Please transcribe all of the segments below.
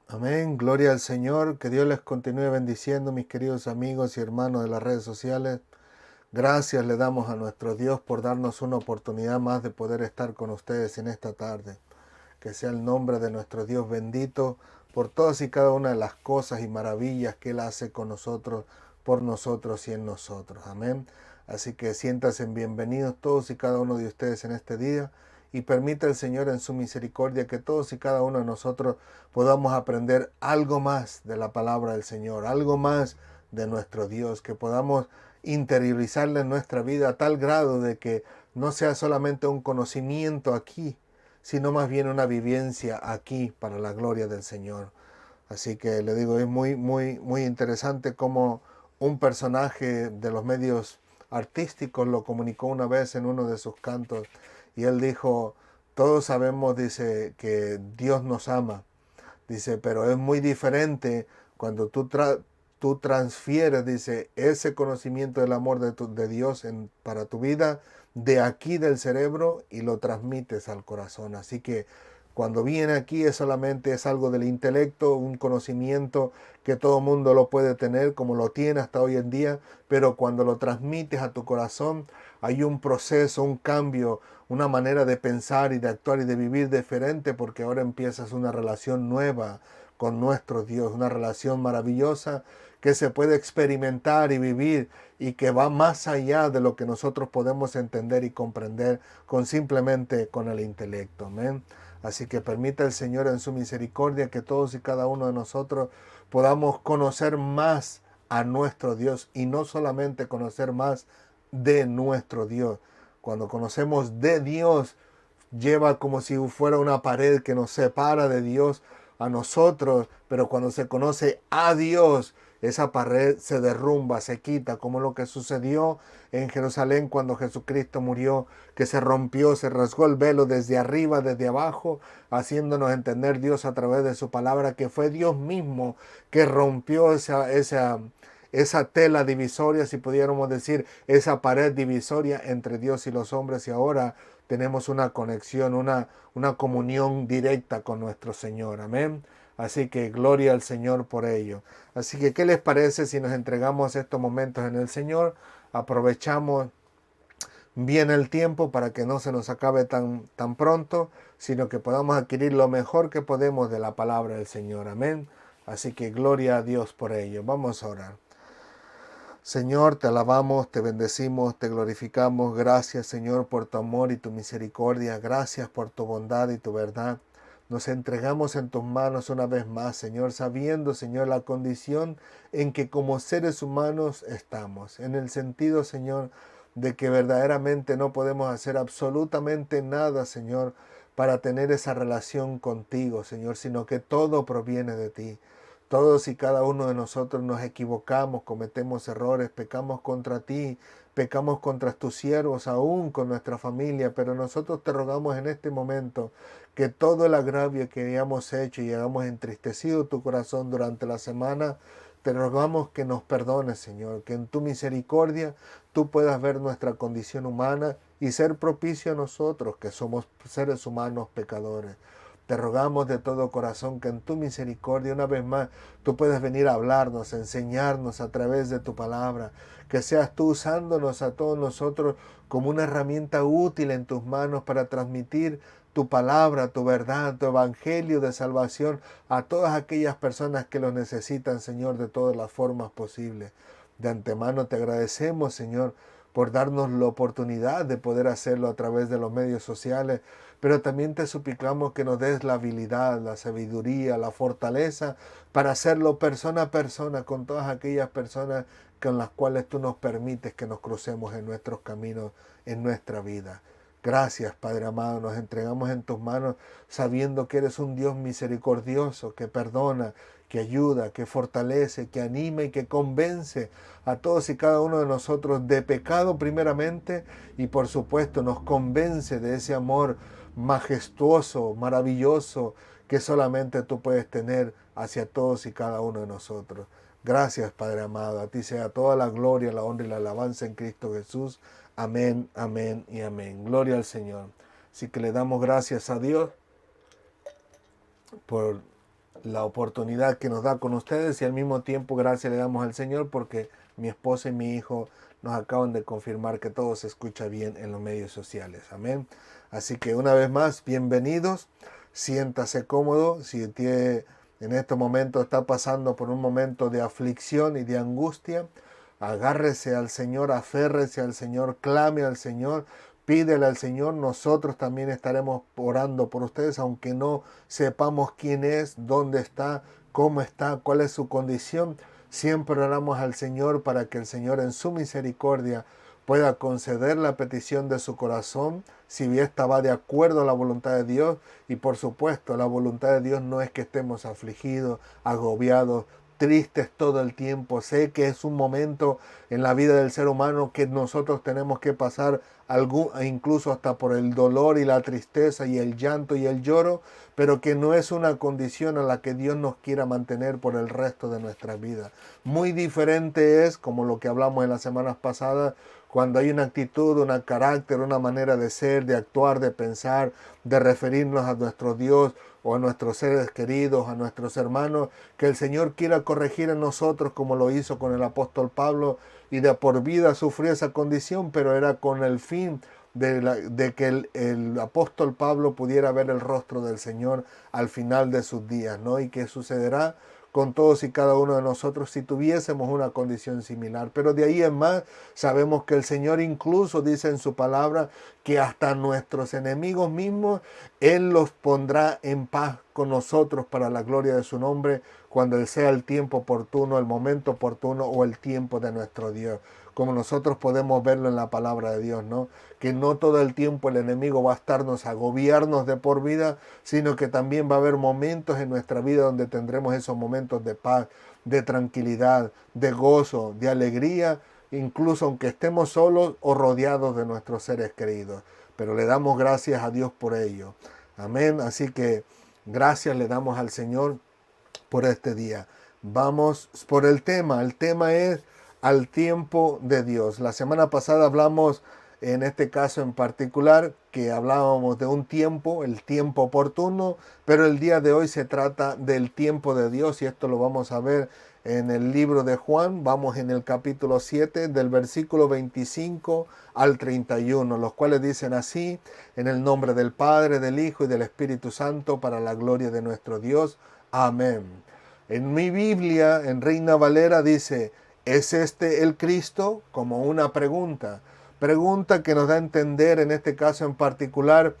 Amén, gloria al Señor, que Dios les continúe bendiciendo, mis queridos amigos y hermanos de las redes sociales. Gracias le damos a nuestro Dios por darnos una oportunidad más de poder estar con ustedes en esta tarde. Que sea el nombre de nuestro Dios bendito por todas y cada una de las cosas y maravillas que Él hace con nosotros, por nosotros y en nosotros. Amén. Así que siéntanse bienvenidos todos y cada uno de ustedes en este día y permita el Señor en su misericordia que todos y cada uno de nosotros podamos aprender algo más de la palabra del Señor, algo más de nuestro Dios, que podamos interiorizarla en nuestra vida a tal grado de que no sea solamente un conocimiento aquí, sino más bien una vivencia aquí para la gloria del Señor. Así que le digo, es muy interesante cómo un personaje de los medios artísticos lo comunicó una vez en uno de sus cantos y él dijo, todos sabemos, dice, que Dios nos ama, dice, pero es muy diferente cuando tú transfieres, dice, ese conocimiento del amor de Dios para tu vida de aquí del cerebro y lo transmites al corazón. Así que cuando viene aquí solamente es algo del intelecto, un conocimiento que todo mundo lo puede tener como lo tiene hasta hoy en día, pero cuando lo transmites a tu corazón hay un proceso, un cambio, una manera de pensar y de actuar y de vivir diferente porque ahora empiezas una relación nueva con nuestro Dios, una relación maravillosa que se puede experimentar y vivir y que va más allá de lo que nosotros podemos entender y comprender simplemente con el intelecto. Amén. Así que permita el Señor en su misericordia que todos y cada uno de nosotros podamos conocer más a nuestro Dios y no solamente conocer más de nuestro Dios. Cuando conocemos de Dios, lleva como si fuera una pared que nos separa de Dios a nosotros, pero cuando se conoce a Dios, esa pared se derrumba, se quita, como lo que sucedió en Jerusalén cuando Jesucristo murió, que se rompió, se rasgó el velo desde arriba, desde abajo, haciéndonos entender Dios a través de su palabra, que fue Dios mismo que rompió esa tela divisoria, si pudiéramos decir, esa pared divisoria entre Dios y los hombres, y ahora tenemos una conexión, una comunión directa con nuestro Señor. Amén. Así que gloria al Señor por ello. Así que, ¿qué les parece si nos entregamos estos momentos en el Señor? Aprovechamos bien el tiempo para que no se nos acabe tan pronto, sino que podamos adquirir lo mejor que podemos de la palabra del Señor. Amén. Así que gloria a Dios por ello. Vamos a orar. Señor, te alabamos, te bendecimos, te glorificamos. Gracias, Señor, por tu amor y tu misericordia. Gracias por tu bondad y tu verdad. Nos entregamos en tus manos una vez más, Señor, sabiendo, Señor, la condición en que como seres humanos estamos. En el sentido, Señor, de que verdaderamente no podemos hacer absolutamente nada, Señor, para tener esa relación contigo, Señor, sino que todo proviene de ti. Todos y cada uno de nosotros nos equivocamos, cometemos errores, pecamos contra ti, pecamos contra tus siervos, aún con nuestra familia, pero nosotros te rogamos en este momento que todo el agravio que hayamos hecho y hayamos entristecido tu corazón durante la semana, te rogamos que nos perdones, Señor, que en tu misericordia tú puedas ver nuestra condición humana y ser propicio a nosotros, que somos seres humanos pecadores. Te rogamos de todo corazón que en tu misericordia una vez más tú puedes venir a hablarnos, a enseñarnos a través de tu palabra, que seas tú usándonos a todos nosotros como una herramienta útil en tus manos para transmitir tu palabra, tu verdad, tu evangelio de salvación a todas aquellas personas que lo necesitan, Señor, de todas las formas posibles. De antemano te agradecemos, Señor, por darnos la oportunidad de poder hacerlo a través de los medios sociales, pero también te suplicamos que nos des la habilidad, la sabiduría, la fortaleza para hacerlo persona a persona con todas aquellas personas con las cuales tú nos permites que nos crucemos en nuestros caminos, en nuestra vida. Gracias, Padre amado, nos entregamos en tus manos sabiendo que eres un Dios misericordioso, que perdona, que ayuda, que fortalece, que anima y que convence a todos y cada uno de nosotros de pecado primeramente y por supuesto nos convence de ese amor majestuoso, maravilloso que solamente tú puedes tener hacia todos y cada uno de nosotros. Gracias, Padre amado. A ti sea toda la gloria, la honra y la alabanza en Cristo Jesús. Amén, amén y amén. Gloria al Señor. Así que le damos gracias a Dios por la oportunidad que nos da con ustedes y al mismo tiempo gracias le damos al Señor porque mi esposa y mi hijo nos acaban de confirmar que todo se escucha bien en los medios sociales. Amén. Así que una vez más, bienvenidos. Siéntase cómodo. Si tiene, en este momento está pasando por un momento de aflicción y de angustia, agárrese al Señor, aférrese al Señor, clame al Señor, pídele al Señor. Nosotros también estaremos orando por ustedes, aunque no sepamos quién es, dónde está, cómo está, cuál es su condición. Siempre oramos al Señor para que el Señor en su misericordia pueda conceder la petición de su corazón, si esta va de acuerdo a la voluntad de Dios. Y por supuesto, la voluntad de Dios no es que estemos afligidos, agobiados, tristes todo el tiempo. Sé que es un momento en la vida del ser humano que nosotros tenemos que pasar incluso hasta por el dolor y la tristeza y el llanto y el lloro, pero que no es una condición a la que Dios nos quiera mantener por el resto de nuestra vida. Muy diferente es, como lo que hablamos en las semanas pasadas, cuando hay una actitud, un carácter, una manera de ser, de actuar, de pensar, de referirnos a nuestro Dios o a nuestros seres queridos, a nuestros hermanos, que el Señor quiera corregir en nosotros como lo hizo con el apóstol Pablo, y de por vida sufrió esa condición, pero era con el fin de que el apóstol Pablo pudiera ver el rostro del Señor al final de sus días, ¿no? Y que sucederá con todos y cada uno de nosotros si tuviésemos una condición similar. Pero de ahí en más sabemos que el Señor incluso dice en su palabra que hasta nuestros enemigos mismos Él los pondrá en paz con nosotros para la gloria de su nombre, cuando Él sea el tiempo oportuno, el momento oportuno o el tiempo de nuestro Dios. Como nosotros podemos verlo en la palabra de Dios, ¿no? Que no todo el tiempo el enemigo va a estarnos a agobiarnos de por vida, sino que también va a haber momentos en nuestra vida donde tendremos esos momentos de paz, de tranquilidad, de gozo, de alegría, incluso aunque estemos solos o rodeados de nuestros seres queridos. Pero le damos gracias a Dios por ello. Amén. Así que gracias le damos al Señor por este día. Vamos por el tema. El tema es al tiempo de Dios. La semana pasada hablamos, en este caso en particular, que hablábamos de un tiempo, el tiempo oportuno, pero el día de hoy se trata del tiempo de Dios y esto lo vamos a ver en el libro de Juan. Vamos en el capítulo 7 del versículo 25 al 31, los cuales dicen así: en el nombre del Padre, del Hijo y del Espíritu Santo, para la gloria de nuestro Dios. Amén. En mi Biblia, en Reina Valera, dice: ¿es este el Cristo? Como una pregunta. Pregunta que nos da a entender, en este caso en particular,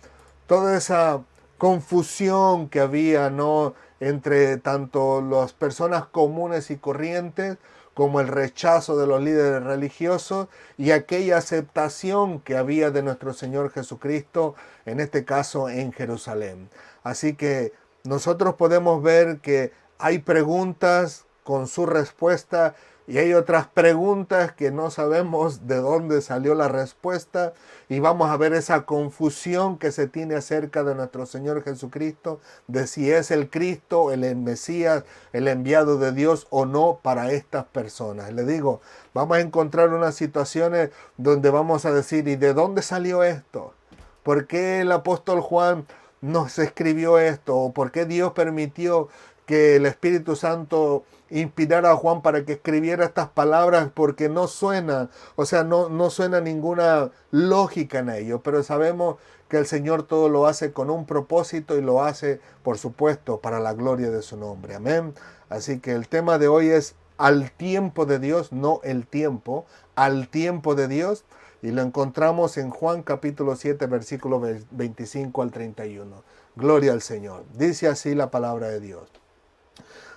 toda esa confusión que había, ¿no?, entre tanto las personas comunes y corrientes, como el rechazo de los líderes religiosos y aquella aceptación que había de nuestro Señor Jesucristo, en este caso en Jerusalén. Así que nosotros podemos ver que hay preguntas con su respuesta y hay otras preguntas que no sabemos de dónde salió la respuesta, y vamos a ver esa confusión que se tiene acerca de nuestro Señor Jesucristo, de si es el Cristo, el Mesías, el enviado de Dios o no para estas personas. Le digo, vamos a encontrar unas situaciones donde vamos a decir: ¿y de dónde salió esto? ¿Por qué el apóstol Juan nos escribió esto? ¿O por qué Dios permitió que el Espíritu Santo inspirara a Juan para que escribiera estas palabras? Porque no suena, o sea, no suena ninguna lógica en ello, pero sabemos que el Señor todo lo hace con un propósito y lo hace, por supuesto, para la gloria de su nombre. Amén. Así que el tema de hoy es al tiempo de Dios, no el tiempo, al tiempo de Dios. Y lo encontramos en Juan capítulo 7, versículo 25 al 31. Gloria al Señor. Dice así la palabra de Dios.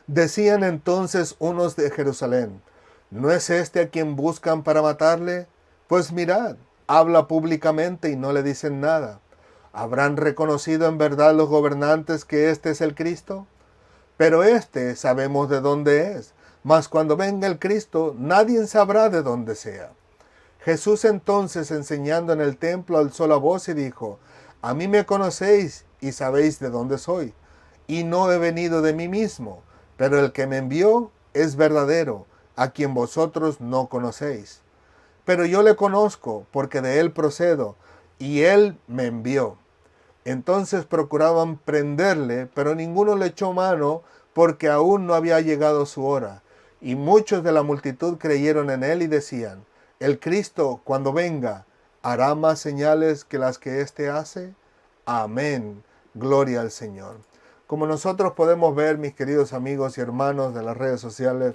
Decían entonces unos de Jerusalén: ¿no es este a quien buscan para matarle? Pues mirad, habla públicamente y no le dicen nada. ¿Habrán reconocido en verdad los gobernantes que este es el Cristo? Pero este sabemos de dónde es, mas cuando venga el Cristo nadie sabrá de dónde sea. Jesús entonces, enseñando en el templo, alzó la voz y dijo: a mí me conocéis y sabéis de dónde soy, y no he venido de mí mismo, pero el que me envió es verdadero, a quien vosotros no conocéis. Pero yo le conozco, porque de él procedo, y él me envió. Entonces procuraban prenderle, pero ninguno le echó mano, porque aún no había llegado su hora. Y muchos de la multitud creyeron en él y decían, el Cristo, cuando venga, ¿hará más señales que las que éste hace? Amén. Gloria al Señor. Como nosotros podemos ver, mis queridos amigos y hermanos de las redes sociales,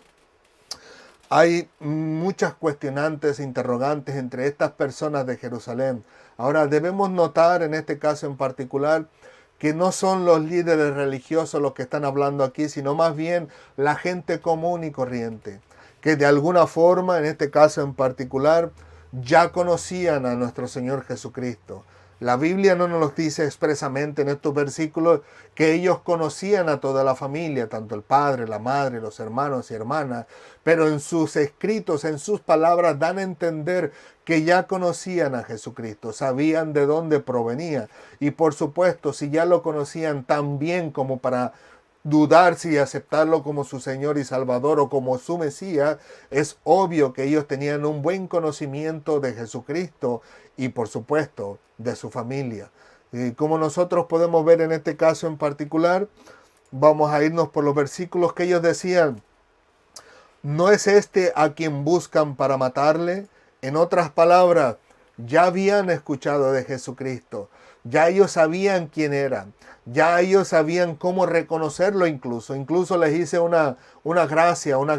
hay muchas cuestionantes, interrogantes entre estas personas de Jerusalén. Ahora, debemos notar en este caso en particular que no son los líderes religiosos los que están hablando aquí, sino más bien la gente común y corriente, que de alguna forma, en este caso en particular, ya conocían a nuestro Señor Jesucristo. La Biblia no nos lo dice expresamente en estos versículos que ellos conocían a toda la familia, tanto el padre, la madre, los hermanos y hermanas, pero en sus escritos, en sus palabras, dan a entender que ya conocían a Jesucristo, sabían de dónde provenía. Y por supuesto, si ya lo conocían tan bien como para dudar si aceptarlo como su Señor y Salvador o como su Mesías, es obvio que ellos tenían un buen conocimiento de Jesucristo y por supuesto de su familia. Y como nosotros podemos ver en este caso en particular, vamos a irnos por los versículos que ellos decían, ¿no es este a quien buscan para matarle? En otras palabras, ya habían escuchado de Jesucristo, ya ellos sabían quién era, ya ellos sabían cómo reconocerlo incluso les hice una gracia, una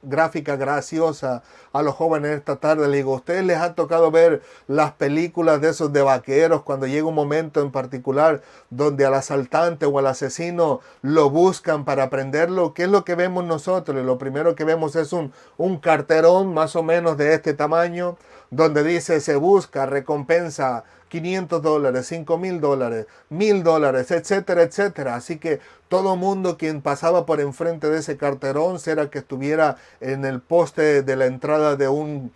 gráfica graciosa a los jóvenes esta tarde. Les digo, ¿a ustedes les ha tocado ver las películas de esos de vaqueros cuando llega un momento en particular donde al asaltante o al asesino lo buscan para prenderlo? ¿Qué es lo que vemos nosotros? Y lo primero que vemos es un carterón más o menos de este tamaño donde dice se busca recompensa $500, $5,000, $1,000, etcétera, etcétera. Así que todo mundo quien pasaba por enfrente de ese carterón, sea que estuviera en el poste de la entrada de un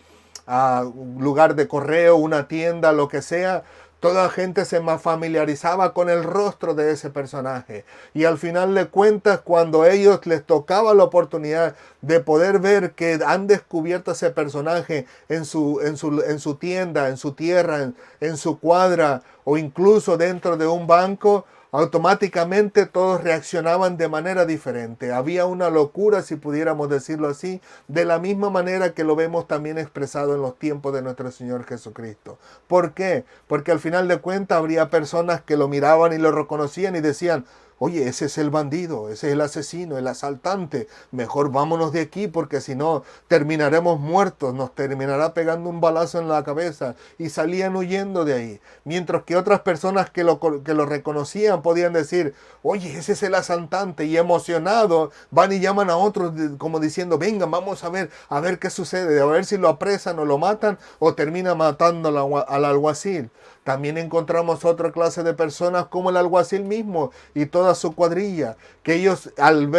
lugar de correo, una tienda, lo que sea, toda la gente se familiarizaba con el rostro de ese personaje. Y al final de cuentas, cuando a ellos les tocaba la oportunidad de poder ver que han descubierto ese personaje en su tienda, en su tierra, en su cuadra o incluso dentro de un banco, automáticamente todos reaccionaban de manera diferente. Había una locura, si pudiéramos decirlo así, de la misma manera que lo vemos también expresado en los tiempos de nuestro Señor Jesucristo. ¿Por qué? Porque al final de cuentas habría personas que lo miraban y lo reconocían y decían, oye, ese es el bandido, ese es el asesino, el asaltante. Mejor vámonos de aquí porque si no terminaremos muertos, nos terminará pegando un balazo en la cabeza. Y salían huyendo de ahí. Mientras que otras personas que lo reconocían podían decir, oye, ese es el asaltante. Y emocionados van y llaman a otros como diciendo, venga, vamos a ver qué sucede, a ver si lo apresan o lo matan o termina matando al alguacil. También encontramos otra clase de personas como el alguacil mismo y toda su cuadrilla, que ellos al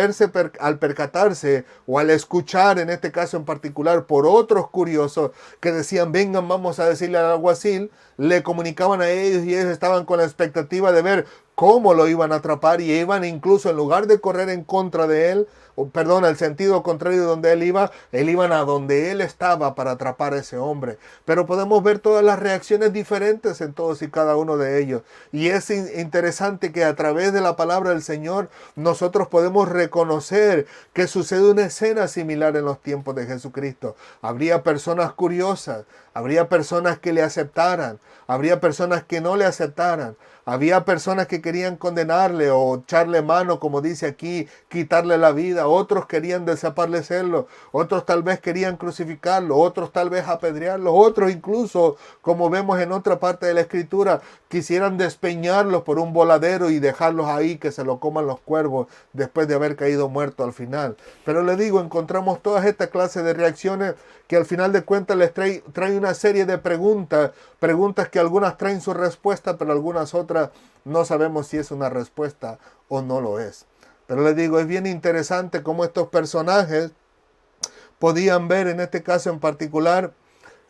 percatarse o al escuchar en este caso en particular por otros curiosos que decían vengan vamos a decirle al alguacil, le comunicaban a ellos y ellos estaban con la expectativa de ver cómo lo iban a atrapar y iban incluso en lugar de correr en contra de él, al sentido contrario de donde él iban a donde él estaba para atrapar a ese hombre. Pero podemos ver todas las reacciones diferentes en todos y cada uno de ellos. Y es interesante que a través de la palabra del Señor nosotros podemos reconocer que sucede una escena similar en los tiempos de Jesucristo. Habría personas curiosas, habría personas que le aceptaran, habría personas que no le aceptaran. Había personas que querían condenarle o echarle mano, como dice aquí, quitarle la vida. Otros querían desaparecerlo. Otros tal vez querían crucificarlo. Otros tal vez apedrearlo. Otros incluso, como vemos en otra parte de la Escritura, quisieran despeñarlos por un voladero y dejarlos ahí que se lo coman los cuervos después de haber caído muerto al final. Pero le digo, encontramos todas estas clases de reacciones que al final de cuentas les trae una serie de preguntas que algunas traen su respuesta, pero algunas otras no sabemos si es una respuesta o no lo es. Pero les digo, es bien interesante cómo estos personajes podían ver en este caso en particular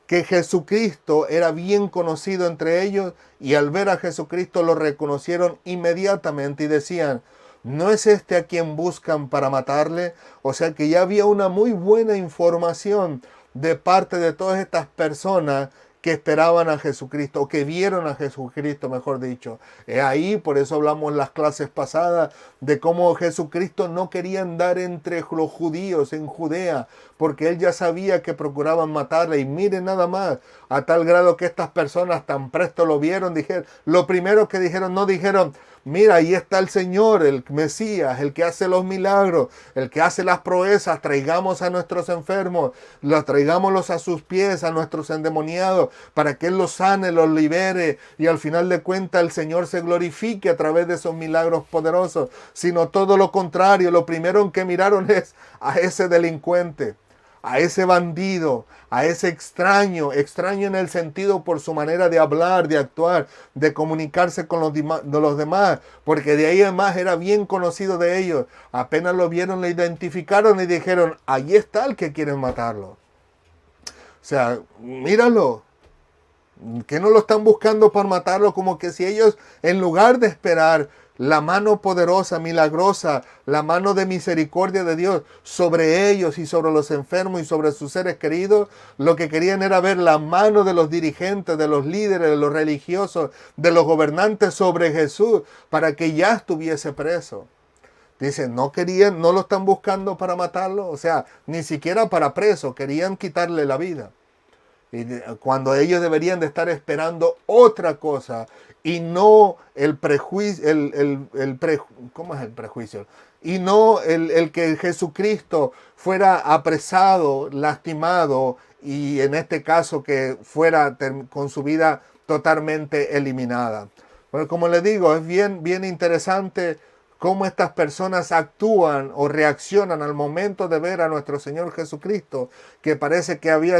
que Jesucristo era bien conocido entre ellos y al ver a Jesucristo lo reconocieron inmediatamente y decían, ¿no es este a quien buscan para matarle? O sea que ya había una muy buena información de parte de todas estas personas que esperaban a Jesucristo, o que vieron a Jesucristo, mejor dicho. Ahí, por eso hablamos en las clases pasadas, de cómo Jesucristo no quería andar entre los judíos en Judea, porque él ya sabía que procuraban matarle. Y miren nada más, a tal grado que estas personas tan presto lo vieron, dijeron, lo primero que dijeron, no dijeron, mira, ahí está el Señor, el Mesías, el que hace los milagros, el que hace las proezas, traigamos a nuestros enfermos, traigámoslos a sus pies, a nuestros endemoniados, para que Él los sane, los libere, y al final de cuentas el Señor se glorifique a través de esos milagros poderosos, sino todo lo contrario. Lo primero en que miraron es a ese delincuente, a ese bandido, a ese extraño en el sentido por su manera de hablar, de actuar, de comunicarse con los demás, porque de ahí además era bien conocido de ellos. Apenas lo vieron, le identificaron y dijeron, ahí está el que quieren matarlo. O sea, míralo, que no lo están buscando para matarlo, como que si ellos, en lugar de esperar la mano poderosa, milagrosa, la mano de misericordia de Dios sobre ellos y sobre los enfermos y sobre sus seres queridos, lo que querían era ver la mano de los dirigentes, de los líderes, de los religiosos, de los gobernantes sobre Jesús, para que ya estuviese preso. Dicen, no lo están buscando para matarlo, o sea, ni siquiera para preso, querían quitarle la vida. Y cuando ellos deberían de estar esperando otra cosa y no el prejuicio, ¿cómo es el prejuicio? Y no el que Jesucristo fuera apresado, lastimado y en este caso que fuera con su vida totalmente eliminada. Bueno, como les digo, es bien interesante cómo estas personas actúan o reaccionan al momento de ver a nuestro Señor Jesucristo, que parece que había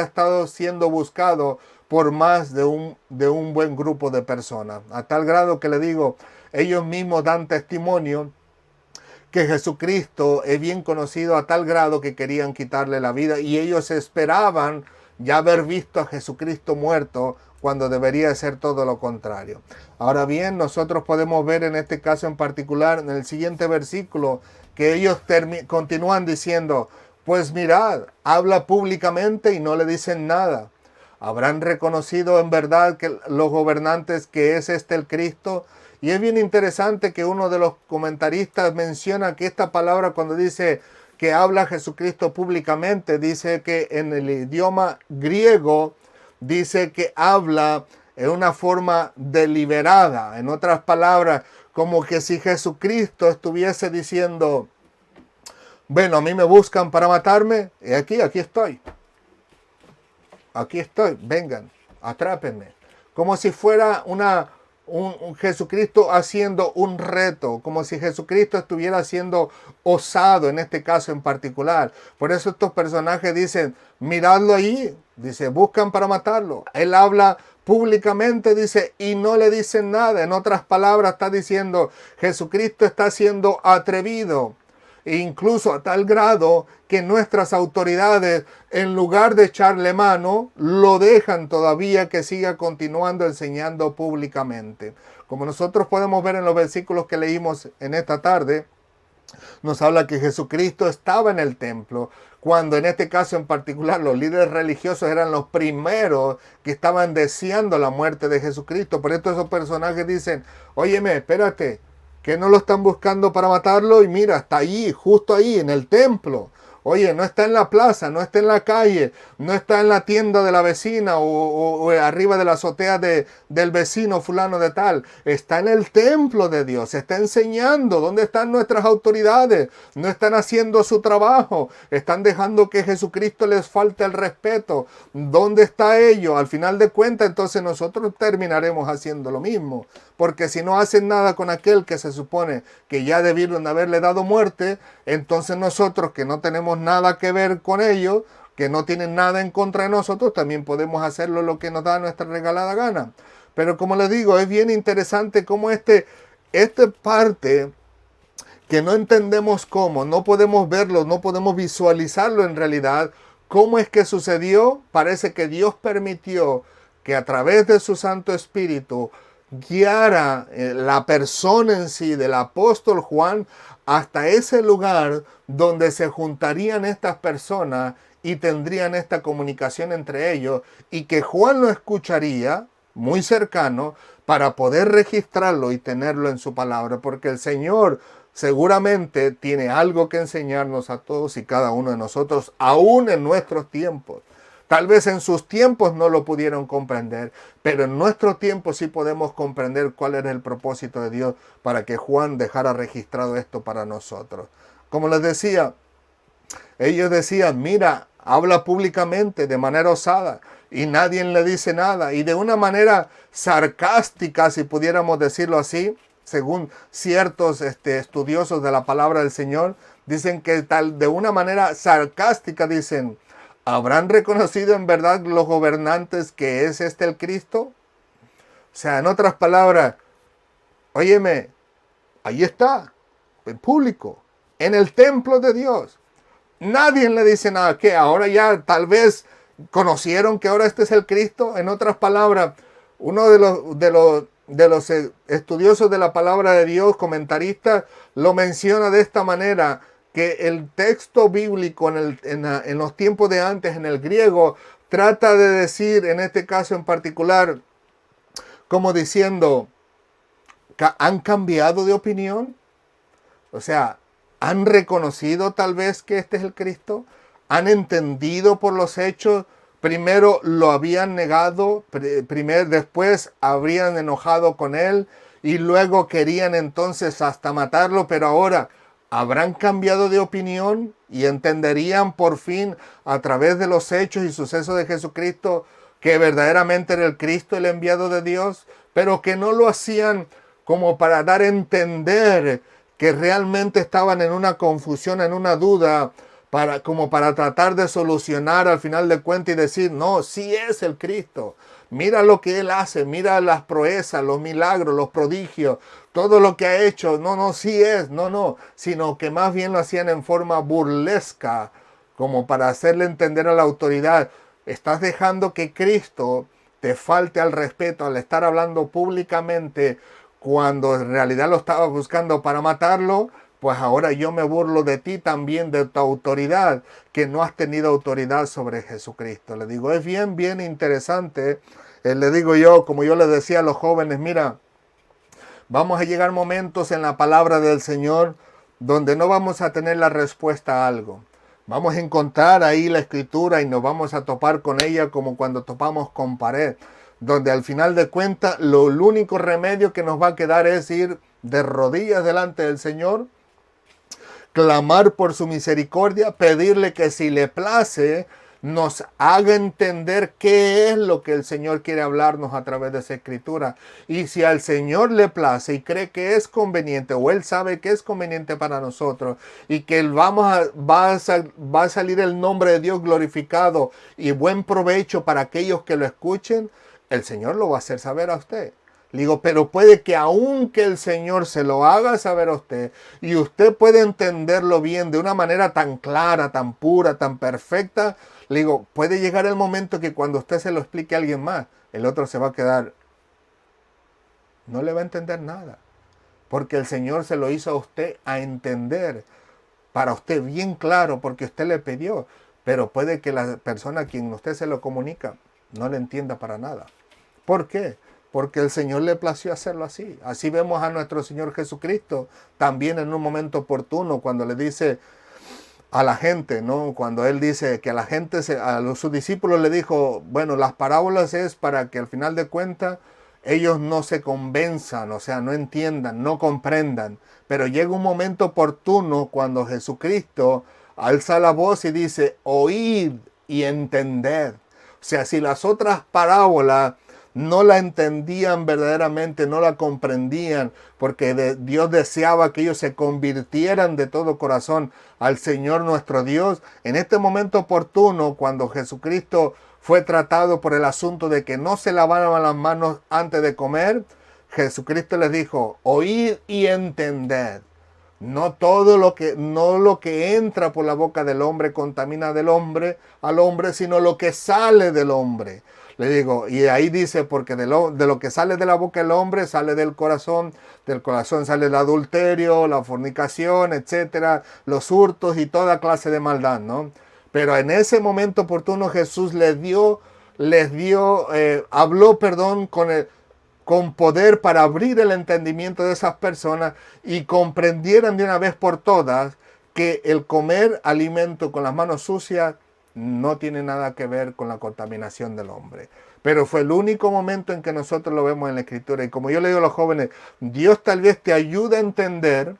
estado siendo buscado por más de un buen grupo de personas. A tal grado que le digo, ellos mismos dan testimonio que Jesucristo es bien conocido a tal grado que querían quitarle la vida y ellos esperaban ya haber visto a Jesucristo muerto cuando debería ser todo lo contrario. Ahora bien, nosotros podemos ver en este caso en particular, en el siguiente versículo, que ellos continúan diciendo, pues mirad, habla públicamente y no le dicen nada. ¿Habrán reconocido en verdad que los gobernantes que es este el Cristo? Y es bien interesante que uno de los comentaristas menciona que esta palabra cuando dice que habla Jesucristo públicamente, dice que en el idioma griego dice que habla en una forma deliberada. En otras palabras, como que si Jesucristo estuviese diciendo, bueno, a mí me buscan para matarme, y aquí estoy. Aquí estoy, vengan, atrápenme. Como si fuera un Jesucristo haciendo un reto, como si Jesucristo estuviera siendo osado en este caso en particular. Por eso estos personajes dicen, miradlo ahí, dice, buscan para matarlo. Él habla públicamente, dice, y no le dicen nada. En otras palabras está diciendo, Jesucristo está siendo atrevido. E incluso a tal grado que nuestras autoridades, en lugar de echarle mano, lo dejan todavía que siga continuando enseñando públicamente. Como nosotros podemos ver en los versículos que leímos en esta tarde, nos habla que Jesucristo estaba en el templo, cuando en este caso en particular los líderes religiosos eran los primeros que estaban deseando la muerte de Jesucristo. Por esto esos personajes dicen, óyeme, espérate, que no lo están buscando para matarlo y mira, está ahí, justo ahí, en el templo. Oye, no está en la plaza, no está en la calle, no está en la tienda de la vecina o arriba de la azotea del vecino fulano de tal. Está en el templo de Dios, está enseñando. ¿Dónde están nuestras autoridades? No están haciendo su trabajo, están dejando que Jesucristo les falte el respeto. ¿Dónde está ello? Al final de cuentas, entonces nosotros terminaremos haciendo lo mismo. Porque si no hacen nada con aquel que se supone que ya debieron haberle dado muerte, entonces nosotros que no tenemos nada que ver con ellos, que no tienen nada en contra de nosotros, también podemos hacerlo lo que nos da nuestra regalada gana. Pero como les digo, es bien interesante cómo esta parte que no entendemos cómo, no podemos verlo, no podemos visualizarlo en realidad, cómo es que sucedió. Parece que Dios permitió que a través de su Santo Espíritu guiara la persona en sí del apóstol Juan hasta ese lugar donde se juntarían estas personas y tendrían esta comunicación entre ellos y que Juan lo escucharía muy cercano para poder registrarlo y tenerlo en su palabra, porque el Señor seguramente tiene algo que enseñarnos a todos y cada uno de nosotros, aún en nuestros tiempos. Tal vez en sus tiempos no lo pudieron comprender, pero en nuestro tiempo sí podemos comprender cuál era el propósito de Dios para que Juan dejara registrado esto para nosotros. Como les decía, ellos decían, mira, habla públicamente de manera osada y nadie le dice nada. Y de una manera sarcástica, si pudiéramos decirlo así, según ciertos estudiosos de la palabra del Señor, dicen que de una manera sarcástica dicen, ¿habrán reconocido en verdad los gobernantes que es este el Cristo? O sea, en otras palabras, óyeme, ahí está, en público, en el templo de Dios. Nadie le dice nada, que ahora ya tal vez conocieron que ahora este es el Cristo. En otras palabras, uno de los estudiosos de la palabra de Dios, comentaristas, lo menciona de esta manera, que el texto bíblico en los tiempos de antes, en el griego, trata de decir, en este caso en particular, como diciendo, ¿han cambiado de opinión? O sea, ¿han reconocido tal vez que este es el Cristo? ¿Han entendido por los hechos? Primero lo habían negado, después habrían enojado con él y luego querían entonces hasta matarlo, pero ahora habrán cambiado de opinión y entenderían por fin a través de los hechos y sucesos de Jesucristo que verdaderamente era el Cristo, el enviado de Dios, pero que no lo hacían como para dar a entender que realmente estaban en una confusión, en una duda, como para tratar de solucionar al final de cuentas y decir, no, sí es el Cristo. Mira lo que Él hace, mira las proezas, los milagros, los prodigios, todo lo que ha hecho. No, no, sí es, no, sino que más bien lo hacían en forma burlesca, como para hacerle entender a la autoridad, estás dejando que Cristo te falte al respeto al estar hablando públicamente cuando en realidad lo estaba buscando para matarlo. Pues ahora yo me burlo de ti también, de tu autoridad, que no has tenido autoridad sobre Jesucristo. Le digo, es bien interesante. Le digo yo, como yo les decía a los jóvenes, mira, vamos a llegar momentos en la palabra del Señor donde no vamos a tener la respuesta a algo. Vamos a encontrar ahí la escritura y nos vamos a topar con ella como cuando topamos con pared, donde al final de cuentas el único remedio que nos va a quedar es ir de rodillas delante del Señor, clamar por su misericordia, pedirle que si le place nos haga entender qué es lo que el Señor quiere hablarnos a través de esa escritura. Y si al Señor le place y cree que es conveniente, o Él sabe que es conveniente para nosotros, y que va a salir el nombre de Dios glorificado y buen provecho para aquellos que lo escuchen, el Señor lo va a hacer saber a usted. Le digo, pero puede que aunque el Señor se lo haga saber a usted y usted puede entenderlo bien de una manera tan clara, tan pura, tan perfecta, le digo, puede llegar el momento que cuando usted se lo explique a alguien más, el otro se va a quedar, no le va a entender nada. Porque el Señor se lo hizo a usted a entender, para usted bien claro, porque usted le pidió. Pero puede que la persona a quien usted se lo comunica no le entienda para nada. ¿Por qué? Porque el Señor le plació hacerlo así. Así vemos a nuestro Señor Jesucristo también en un momento oportuno cuando le dice a la gente, ¿no? Cuando Él dice que a la gente, sus discípulos le dijo, bueno, las parábolas es para que al final de cuentas ellos no se convenzan, o sea, no entiendan, no comprendan. Pero llega un momento oportuno cuando Jesucristo alza la voz y dice, oíd y entended. O sea, si las otras parábolas no la entendían verdaderamente, no la comprendían, porque Dios deseaba que ellos se convirtieran de todo corazón al Señor nuestro Dios. En este momento oportuno, cuando Jesucristo fue tratado por el asunto de que no se lavaban las manos antes de comer, Jesucristo les dijo, oíd y entended. No lo que entra por la boca del hombre contamina al hombre, sino lo que sale del hombre. Le digo, y ahí dice, porque de lo que sale de la boca del hombre sale del corazón sale el adulterio, la fornicación, etcétera, los hurtos y toda clase de maldad, ¿no? Pero en ese momento oportuno Jesús habló, perdón, con poder para abrir el entendimiento de esas personas y comprendieran de una vez por todas que el comer alimento con las manos sucias no tiene nada que ver con la contaminación del hombre. Pero fue el único momento en que nosotros lo vemos en la Escritura. Y como yo le digo a los jóvenes, Dios tal vez te ayude a entender,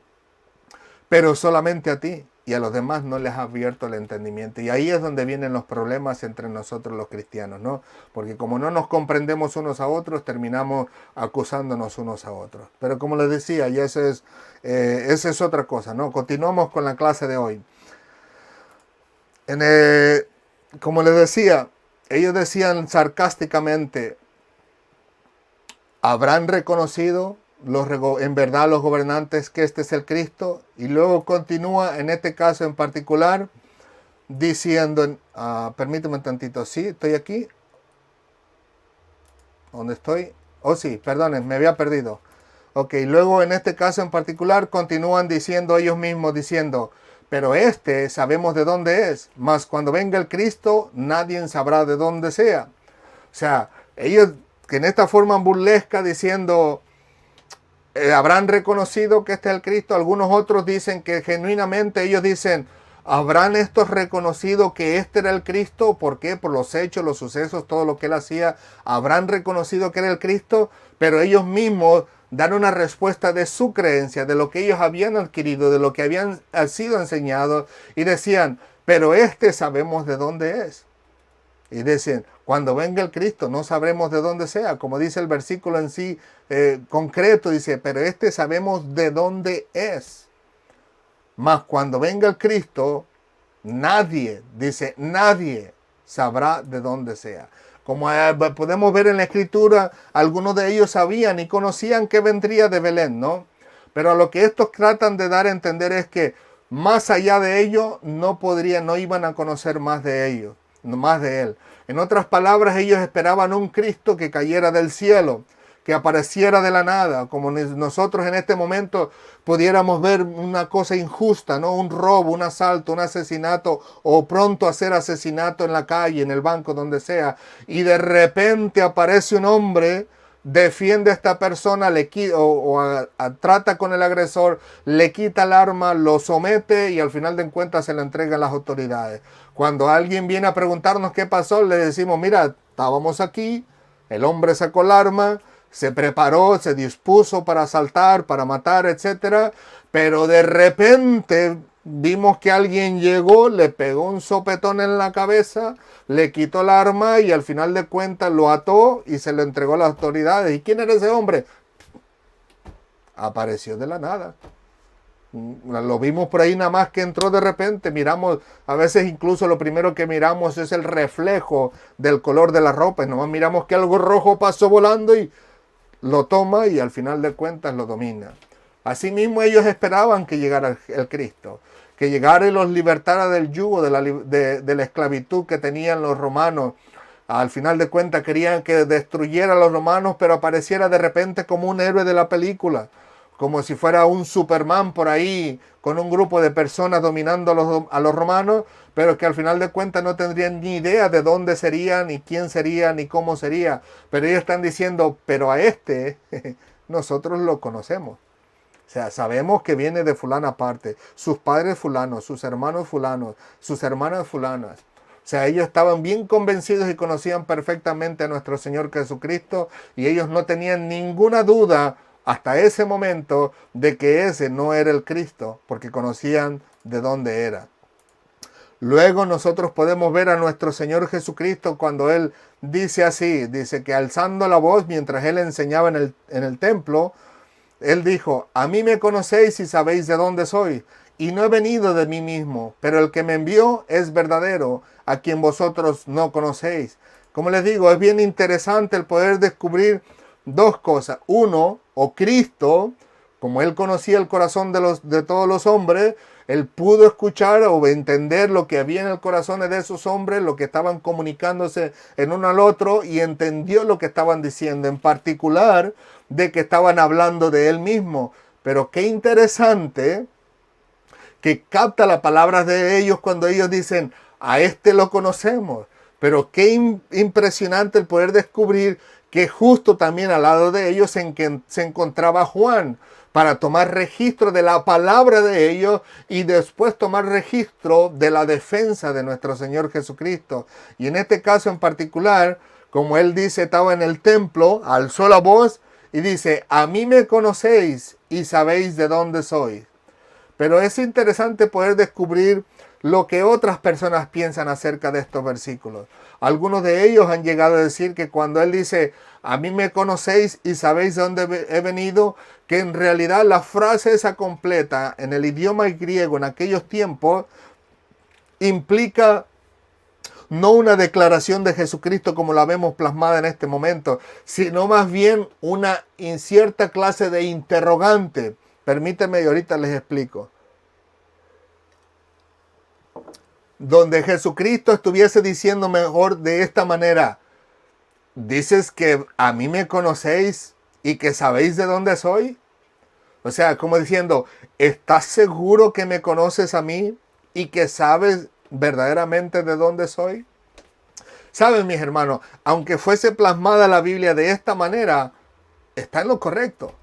pero solamente a ti. Y a los demás no les ha abierto el entendimiento. Y ahí es donde vienen los problemas entre nosotros los cristianos, ¿no? Porque como no nos comprendemos unos a otros, terminamos acusándonos unos a otros. Pero como les decía, y esa es otra cosa, ¿no? Continuamos con la clase de hoy. Como les decía, ellos decían sarcásticamente, ¿habrán reconocido en verdad los gobernantes que este es el Cristo? Y luego continúa en este caso en particular diciendo, permíteme un tantito, ¿sí? ¿Estoy aquí? ¿Dónde estoy? Oh sí, perdonen, me había perdido. Ok, luego en este caso en particular continúan diciendo ellos mismos, diciendo, pero este sabemos de dónde es, mas cuando venga el Cristo nadie sabrá de dónde sea. O sea, ellos que en esta forma burlesca diciendo, habrán reconocido que este es el Cristo. Algunos otros dicen que genuinamente ellos dicen, ¿habrán estos reconocido que este era el Cristo? ¿Por qué? Por los hechos, los sucesos, todo lo que él hacía. ¿Habrán reconocido que era el Cristo? Pero ellos mismos dan una respuesta de su creencia, de lo que ellos habían adquirido, de lo que habían sido enseñados. Y decían, pero este sabemos de dónde es. Y dicen, cuando venga el Cristo no sabremos de dónde sea. Como dice el versículo en sí concreto, dice, pero este sabemos de dónde es. Mas cuando venga el Cristo, nadie sabrá de dónde sea. Como podemos ver en la Escritura, algunos de ellos sabían y conocían que vendría de Belén, ¿no? Pero lo que estos tratan de dar a entender es que más allá de ello, no iban a conocer más de ellos, más de él. En otras palabras, ellos esperaban un Cristo que cayera del cielo, que apareciera de la nada, como nosotros en este momento pudiéramos ver una cosa injusta, ¿no? Un robo, un asalto, un asesinato, o pronto hacer asesinato en la calle, en el banco, donde sea, y de repente aparece un hombre, defiende a esta persona, trata con el agresor, le quita el arma, lo somete y al final de cuentas se lo entrega a las autoridades. Cuando alguien viene a preguntarnos qué pasó, le decimos, mira, estábamos aquí, el hombre sacó el arma, se preparó, se dispuso para asaltar, para matar, etc. Pero de repente vimos que alguien llegó, le pegó un sopetón en la cabeza, le quitó el arma y al final de cuentas lo ató y se lo entregó a las autoridades. ¿Y quién era ese hombre? Apareció de la nada. Lo vimos por ahí nada más que entró de repente. Miramos, a veces incluso lo primero que miramos es el reflejo del color de la ropa. Y nomás miramos que algo rojo pasó volando y lo toma y al final de cuentas lo domina. Asimismo ellos esperaban que llegara el Cristo, que llegara y los libertara del yugo, de la esclavitud que tenían los romanos. Al final de cuentas querían que destruyera a los romanos, pero apareciera de repente como un héroe de la película, como si fuera un Superman por ahí, con un grupo de personas dominando a los romanos, pero que al final de cuentas no tendrían ni idea de dónde sería, ni quién sería, ni cómo sería. Pero ellos están diciendo, pero a este nosotros lo conocemos. O sea, sabemos que viene de fulana parte, sus padres fulanos, sus hermanos fulanos, sus hermanas fulanas. O sea, ellos estaban bien convencidos y conocían perfectamente a nuestro Señor Jesucristo y ellos no tenían ninguna duda hasta ese momento de que ese no era el Cristo, porque conocían de dónde era. Luego nosotros podemos ver a nuestro Señor Jesucristo cuando Él dice así, dice que alzando la voz mientras Él enseñaba en el templo, Él dijo, a mí me conocéis y sabéis de dónde soy, y no he venido de mí mismo, pero el que me envió es verdadero, a quien vosotros no conocéis. Como les digo, es bien interesante el poder descubrir dos cosas. Uno, o Cristo, como Él conocía el corazón de todos los hombres, Él pudo escuchar o entender lo que había en el corazón de esos hombres, lo que estaban comunicándose en uno al otro, y entendió lo que estaban diciendo, en particular de que estaban hablando de Él mismo. Pero qué interesante que capta las palabras de ellos cuando ellos dicen, a este lo conocemos. Pero qué impresionante el poder descubrir que justo también al lado de ellos se encontraba Juan para tomar registro de la palabra de ellos y después tomar registro de la defensa de nuestro Señor Jesucristo. Y en este caso en particular, como él dice, estaba en el templo, alzó la voz y dice, a mí me conocéis y sabéis de dónde soy. Pero es interesante poder descubrir lo que otras personas piensan acerca de estos versículos. Algunos de ellos han llegado a decir que cuando él dice, a mí me conocéis y sabéis de dónde he venido, que en realidad la frase esa completa en el idioma griego en aquellos tiempos implica no una declaración de Jesucristo como la vemos plasmada en este momento, sino más bien una incierta clase de interrogante. Permítanme y ahorita les explico. Donde Jesucristo estuviese diciendo mejor de esta manera, dices que a mí me conocéis y que sabéis de dónde soy. O sea, como diciendo, ¿estás seguro que me conoces a mí y que sabes verdaderamente de dónde soy? Saben, mis hermanos, aunque fuese plasmada la Biblia de esta manera, está en lo correcto.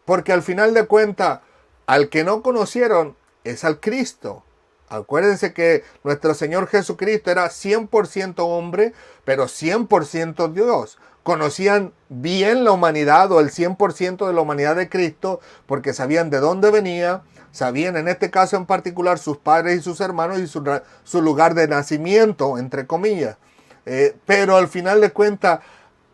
Porque al final de cuentas, al que no conocieron es al Cristo. Acuérdense que nuestro Señor Jesucristo era 100% hombre, pero 100% Dios. Conocían bien la humanidad o el 100% de la humanidad de Cristo porque sabían de dónde venía, sabían en este caso en particular sus padres y sus hermanos y su lugar de nacimiento, entre comillas. Pero al final de cuentas,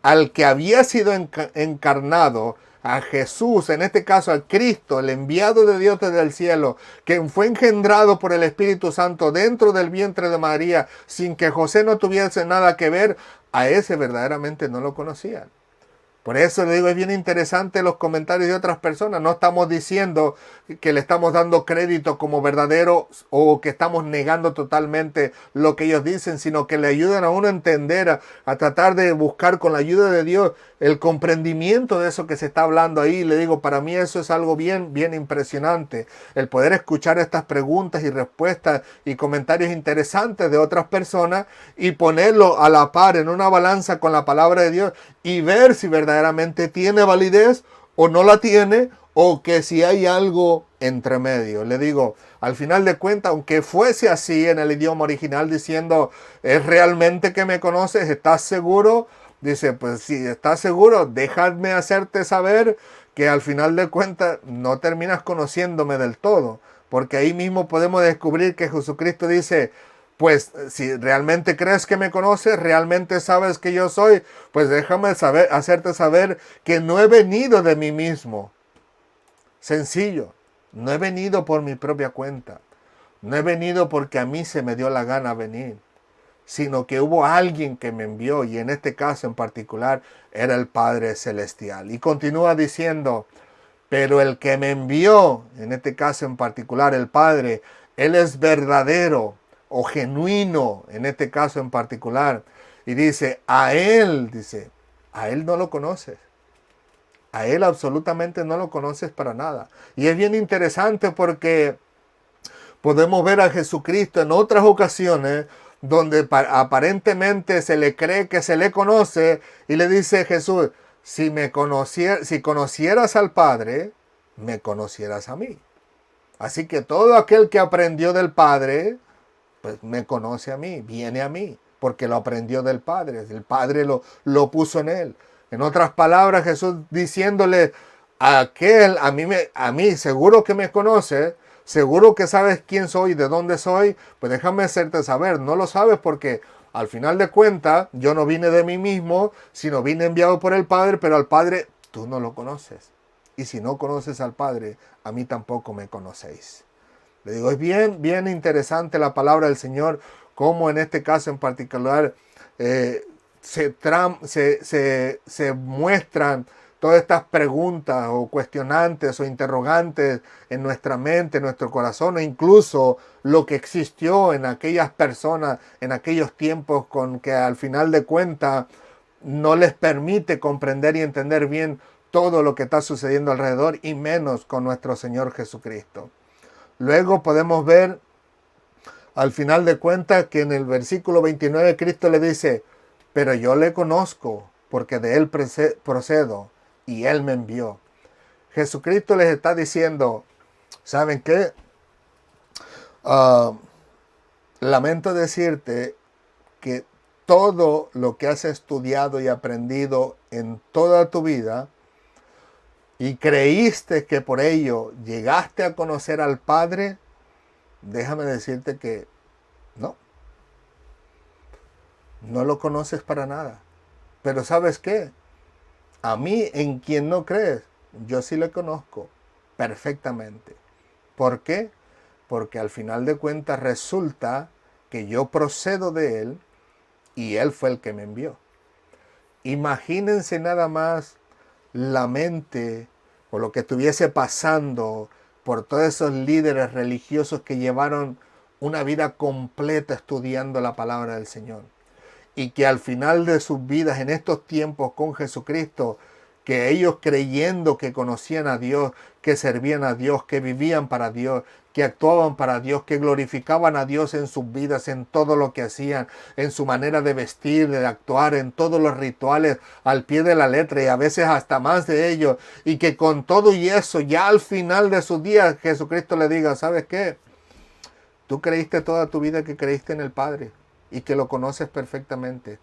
al que había sido encarnado, a Jesús, en este caso a Cristo, el enviado de Dios desde el cielo, que fue engendrado por el Espíritu Santo dentro del vientre de María, sin que José no tuviese nada que ver, a ese verdaderamente no lo conocían. Por eso le digo, es bien interesante los comentarios de otras personas. No estamos diciendo que le estamos dando crédito como verdadero o que estamos negando totalmente lo que ellos dicen, sino que le ayudan a uno a entender, a tratar de buscar con la ayuda de Dios el comprendimiento de eso que se está hablando ahí. Le digo, para mí eso es algo bien, bien impresionante. El poder escuchar estas preguntas y respuestas y comentarios interesantes de otras personas y ponerlo a la par en una balanza con la palabra de Dios y ver si verdaderamente tiene validez o no la tiene, o que si hay algo entre medio. Le digo, al final de cuentas, aunque fuese así en el idioma original diciendo, ¿es realmente que me conoces? ¿Estás seguro? Dice, pues si estás seguro, déjame hacerte saber que al final de cuentas no terminas conociéndome del todo. Porque ahí mismo podemos descubrir que Jesucristo dice, pues si realmente crees que me conoces, realmente sabes que yo soy, pues déjame hacerte saber que no he venido de mí mismo. Sencillo, no he venido por mi propia cuenta. No he venido porque a mí se me dio la gana venir, sino que hubo alguien que me envió, y en este caso en particular era el Padre Celestial. Y continúa diciendo, pero el que me envió, en este caso en particular el Padre, Él es verdadero o genuino, en este caso en particular. Y dice, a Él no lo conoces. A Él absolutamente no lo conoces para nada. Y es bien interesante porque podemos ver a Jesucristo en otras ocasiones donde aparentemente se le cree que se le conoce y le dice Jesús, si conocieras al Padre, me conocieras a mí. Así que todo aquel que aprendió del Padre, pues me conoce a mí, viene a mí, porque lo aprendió del Padre. El Padre lo puso en él. En otras palabras, Jesús diciéndole a mí, seguro que me conoce, seguro que sabes quién soy, de dónde soy, pues déjame hacerte saber. No lo sabes porque al final de cuentas yo no vine de mí mismo, sino vine enviado por el Padre, pero al Padre tú no lo conoces. Y si no conoces al Padre, a mí tampoco me conocéis. Le digo, es bien, bien interesante la palabra del Señor, como en este caso en particular se muestran todas estas preguntas o cuestionantes o interrogantes en nuestra mente, en nuestro corazón, o incluso lo que existió en aquellas personas, en aquellos tiempos con que al final de cuentas no les permite comprender y entender bien todo lo que está sucediendo alrededor y menos con nuestro Señor Jesucristo. Luego podemos ver al final de cuentas que en el versículo 29 Cristo le dice, pero yo le conozco porque de él procedo y él me envió. Jesucristo les está diciendo, ¿saben qué? Lamento decirte que todo lo que has estudiado y aprendido en toda tu vida y creíste que por ello llegaste a conocer al Padre, déjame decirte que no lo conoces para nada. Pero ¿sabes qué? A mí, en quien no crees, yo sí le conozco perfectamente. ¿Por qué? Porque al final de cuentas resulta que yo procedo de él y él fue el que me envió. Imagínense nada más la mente o lo que estuviese pasando por todos esos líderes religiosos que llevaron una vida completa estudiando la palabra del Señor. Y que al final de sus vidas en estos tiempos con Jesucristo, que ellos creyendo que conocían a Dios, que servían a Dios, que vivían para Dios, que actuaban para Dios, que glorificaban a Dios en sus vidas, en todo lo que hacían, en su manera de vestir, de actuar, en todos los rituales al pie de la letra y a veces hasta más de ellos, y que con todo y eso ya al final de sus días Jesucristo le diga, ¿sabes qué? Tú creíste toda tu vida que creíste en el Padre y que lo conoces perfectamente,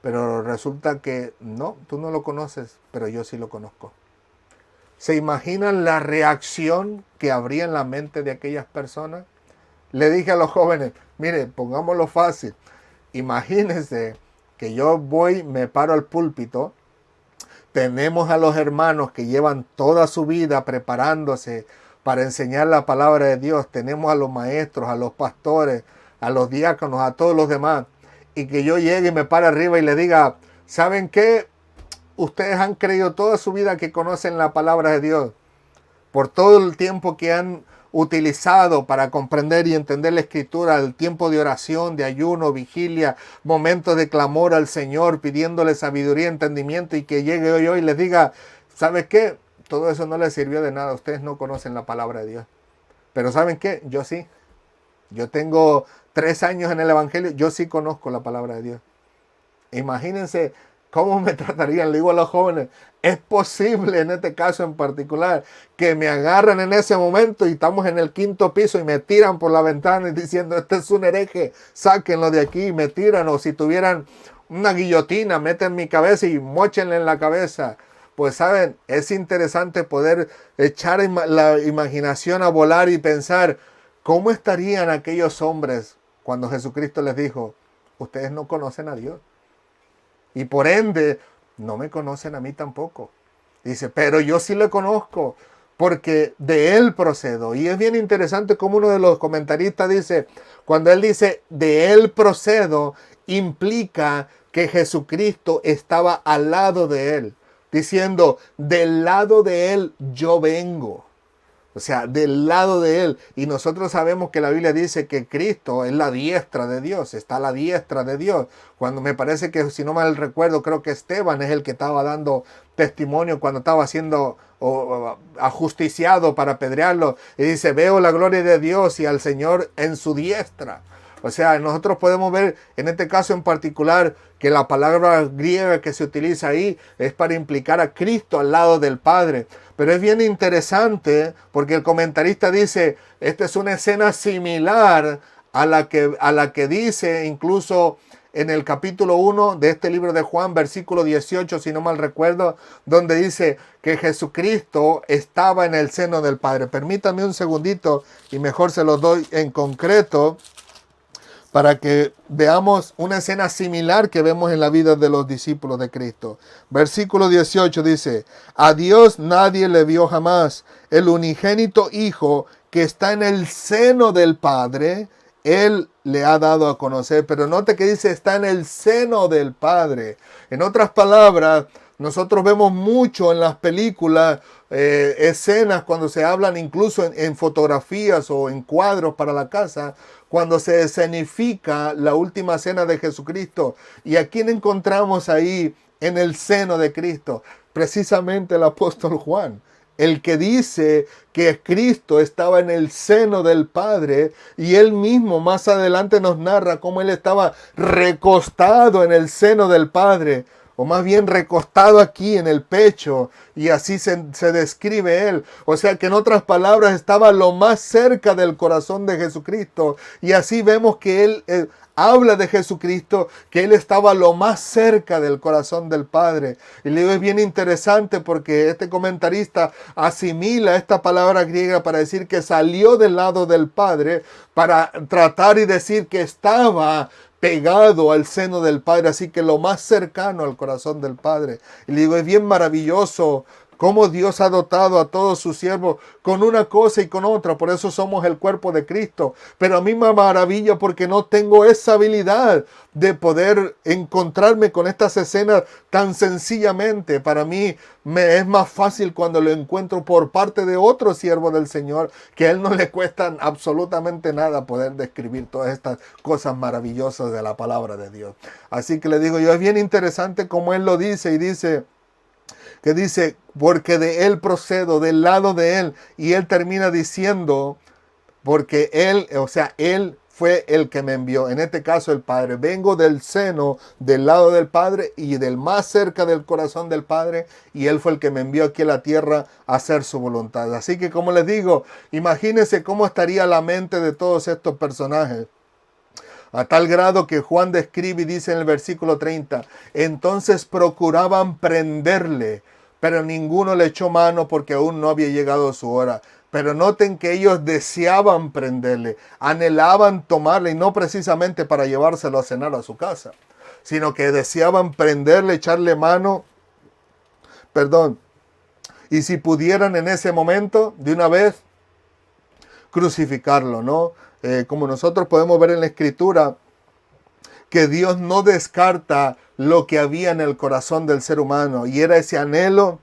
pero resulta que no, tú no lo conoces, pero yo sí lo conozco. ¿Se imaginan la reacción que habría en la mente de aquellas personas? Le dije a los jóvenes, mire, pongámoslo fácil, imagínense que yo voy, me paro al púlpito, tenemos a los hermanos que llevan toda su vida preparándose para enseñar la palabra de Dios, tenemos a los maestros, a los pastores, a los diáconos, a todos los demás, y que yo llegue y me pare arriba y le diga, ¿saben qué? Ustedes han creído toda su vida que conocen la palabra de Dios, por todo el tiempo que han utilizado para comprender y entender la Escritura, el tiempo de oración, de ayuno, vigilia, momentos de clamor al Señor, pidiéndole sabiduría, entendimiento, y que llegue hoy y les diga, ¿sabes qué? Todo eso no les sirvió de nada, ustedes no conocen la palabra de Dios. Pero ¿saben qué? Yo sí. Yo tengo 3 años en el Evangelio, yo sí conozco la palabra de Dios. Imagínense cómo me tratarían. Le digo a los jóvenes, es posible en este caso en particular que me agarran en ese momento y estamos en el 5º piso y me tiran por la ventana y diciendo, este es un hereje, sáquenlo de aquí, y me tiran, o si tuvieran una guillotina, meten mi cabeza y móchenle en la cabeza. Pues saben, es interesante poder echar la imaginación a volar y pensar, ¿cómo estarían aquellos hombres cuando Jesucristo les dijo, ustedes no conocen a Dios? Y por ende, no me conocen a mí tampoco. Dice, pero yo sí le conozco, porque de él procedo. Y es bien interesante como uno de los comentaristas dice, cuando él dice, de él procedo, implica que Jesucristo estaba al lado de él, diciendo, del lado de él yo vengo. O sea, del lado de él. Y nosotros sabemos que la Biblia dice que Cristo es la diestra de Dios, está a la diestra de Dios. Cuando me parece que, si no mal recuerdo, creo que Esteban es el que estaba dando testimonio cuando estaba siendo ajusticiado para apedrearlo. Y dice, veo la gloria de Dios y al Señor en su diestra. O sea, nosotros podemos ver en este caso en particular que la palabra griega que se utiliza ahí es para implicar a Cristo al lado del Padre. Pero es bien interesante porque el comentarista dice, esta es una escena similar a la que dice incluso en el capítulo 1 de este libro de Juan, versículo 18, si no mal recuerdo, donde dice que Jesucristo estaba en el seno del Padre. Permítanme un segundito y mejor se los doy en concreto, para que veamos una escena similar que vemos en la vida de los discípulos de Cristo. Versículo 18 dice, a Dios nadie le vio jamás, el unigénito Hijo que está en el seno del Padre, Él le ha dado a conocer. Pero note que dice, está en el seno del Padre. En otras palabras, nosotros vemos mucho en las películas escenas cuando se hablan incluso en fotografías o en cuadros para la casa, cuando se escenifica la última cena de Jesucristo. ¿Y a quién encontramos ahí en el seno de Cristo? Precisamente el apóstol Juan. el que dice que Cristo estaba en el seno del Padre, y él mismo más adelante nos narra cómo él estaba recostado en el seno del Padre, o más bien recostado aquí en el pecho, y así se describe él. O sea que en otras palabras estaba lo más cerca del corazón de Jesucristo, y así vemos que él habla de Jesucristo, que él estaba lo más cerca del corazón del Padre. Y le digo, es bien interesante porque este comentarista asimila esta palabra griega para decir que salió del lado del Padre, para tratar y decir que estaba pegado al seno del Padre, así que lo más cercano al corazón del Padre. Y le digo, es bien maravilloso cómo Dios ha dotado a todos sus siervos con una cosa y con otra. Por eso somos el cuerpo de Cristo. Pero a mí me maravilla porque no tengo esa habilidad de poder encontrarme con estas escenas tan sencillamente. Para mí me es más fácil cuando lo encuentro por parte de otro siervo del Señor, que a él no le cuesta absolutamente nada poder describir todas estas cosas maravillosas de la palabra de Dios. Así que le digo yo, es bien interesante como él lo dice, y dice, porque de él procedo, del lado de él, y él termina diciendo, porque él, o sea, él fue el que me envió, en este caso el Padre. Vengo del seno, del lado del Padre y del más cerca del corazón del Padre, y él fue el que me envió aquí a la tierra a hacer su voluntad. Así que, como les digo, imagínense cómo estaría la mente de todos estos personajes. A tal grado que Juan describe y dice en el versículo 30, entonces procuraban prenderle, pero ninguno le echó mano porque aún no había llegado su hora. Pero noten que ellos deseaban prenderle, anhelaban tomarle, y no precisamente para llevárselo a cenar a su casa, sino que deseaban prenderle, echarle mano, y si pudieran en ese momento, de una vez, crucificarlo, ¿no? Como nosotros podemos ver en la Escritura, que Dios no descarta lo que había en el corazón del ser humano, y era ese anhelo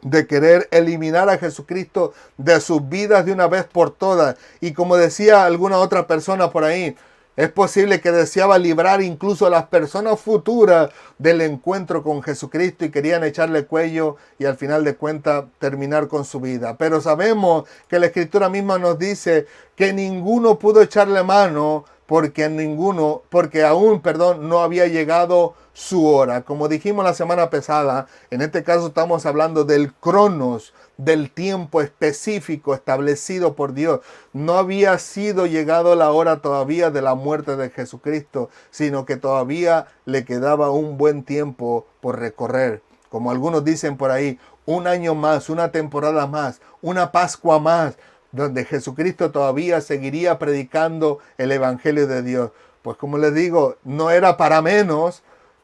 de querer eliminar a Jesucristo de sus vidas de una vez por todas. Y como decía alguna otra persona por ahí, es posible que deseaba librar incluso a las personas futuras del encuentro con Jesucristo, y querían echarle cuello y al final de cuentas terminar con su vida. Pero sabemos que la Escritura misma nos dice que ninguno pudo echarle mano porque aún, no había llegado su hora. Como dijimos la semana pasada, en este caso estamos hablando del cronos, del tiempo específico establecido por Dios. No había sido llegado la hora todavía de la muerte de Jesucristo, sino que todavía le quedaba un buen tiempo por recorrer. Como algunos dicen por ahí, un año más, una temporada más, una Pascua más, donde Jesucristo todavía seguiría predicando el Evangelio de Dios. Pues como les digo, no era para menos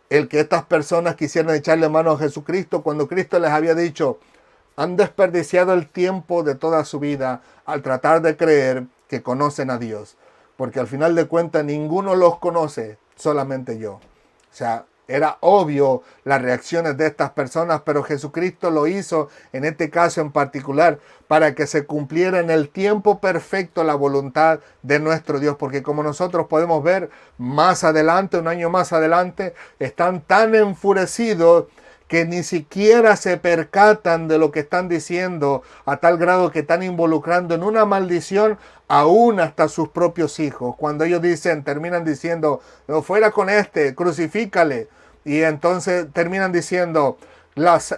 el que estas personas quisieran echarle mano a Jesucristo cuando Cristo les había dicho, han desperdiciado el tiempo de toda su vida al tratar de creer que conocen a Dios. Porque al final de cuentas ninguno los conoce, solamente yo. O sea, era obvio las reacciones de estas personas, pero Jesucristo lo hizo en este caso en particular para que se cumpliera en el tiempo perfecto la voluntad de nuestro Dios. Porque como nosotros podemos ver más adelante, un año más adelante, están tan enfurecidos que ni siquiera se percatan de lo que están diciendo, a tal grado que están involucrando en una maldición aún hasta sus propios hijos. Cuando ellos terminan diciendo, no, fuera con este, crucifícale. Y entonces terminan diciendo,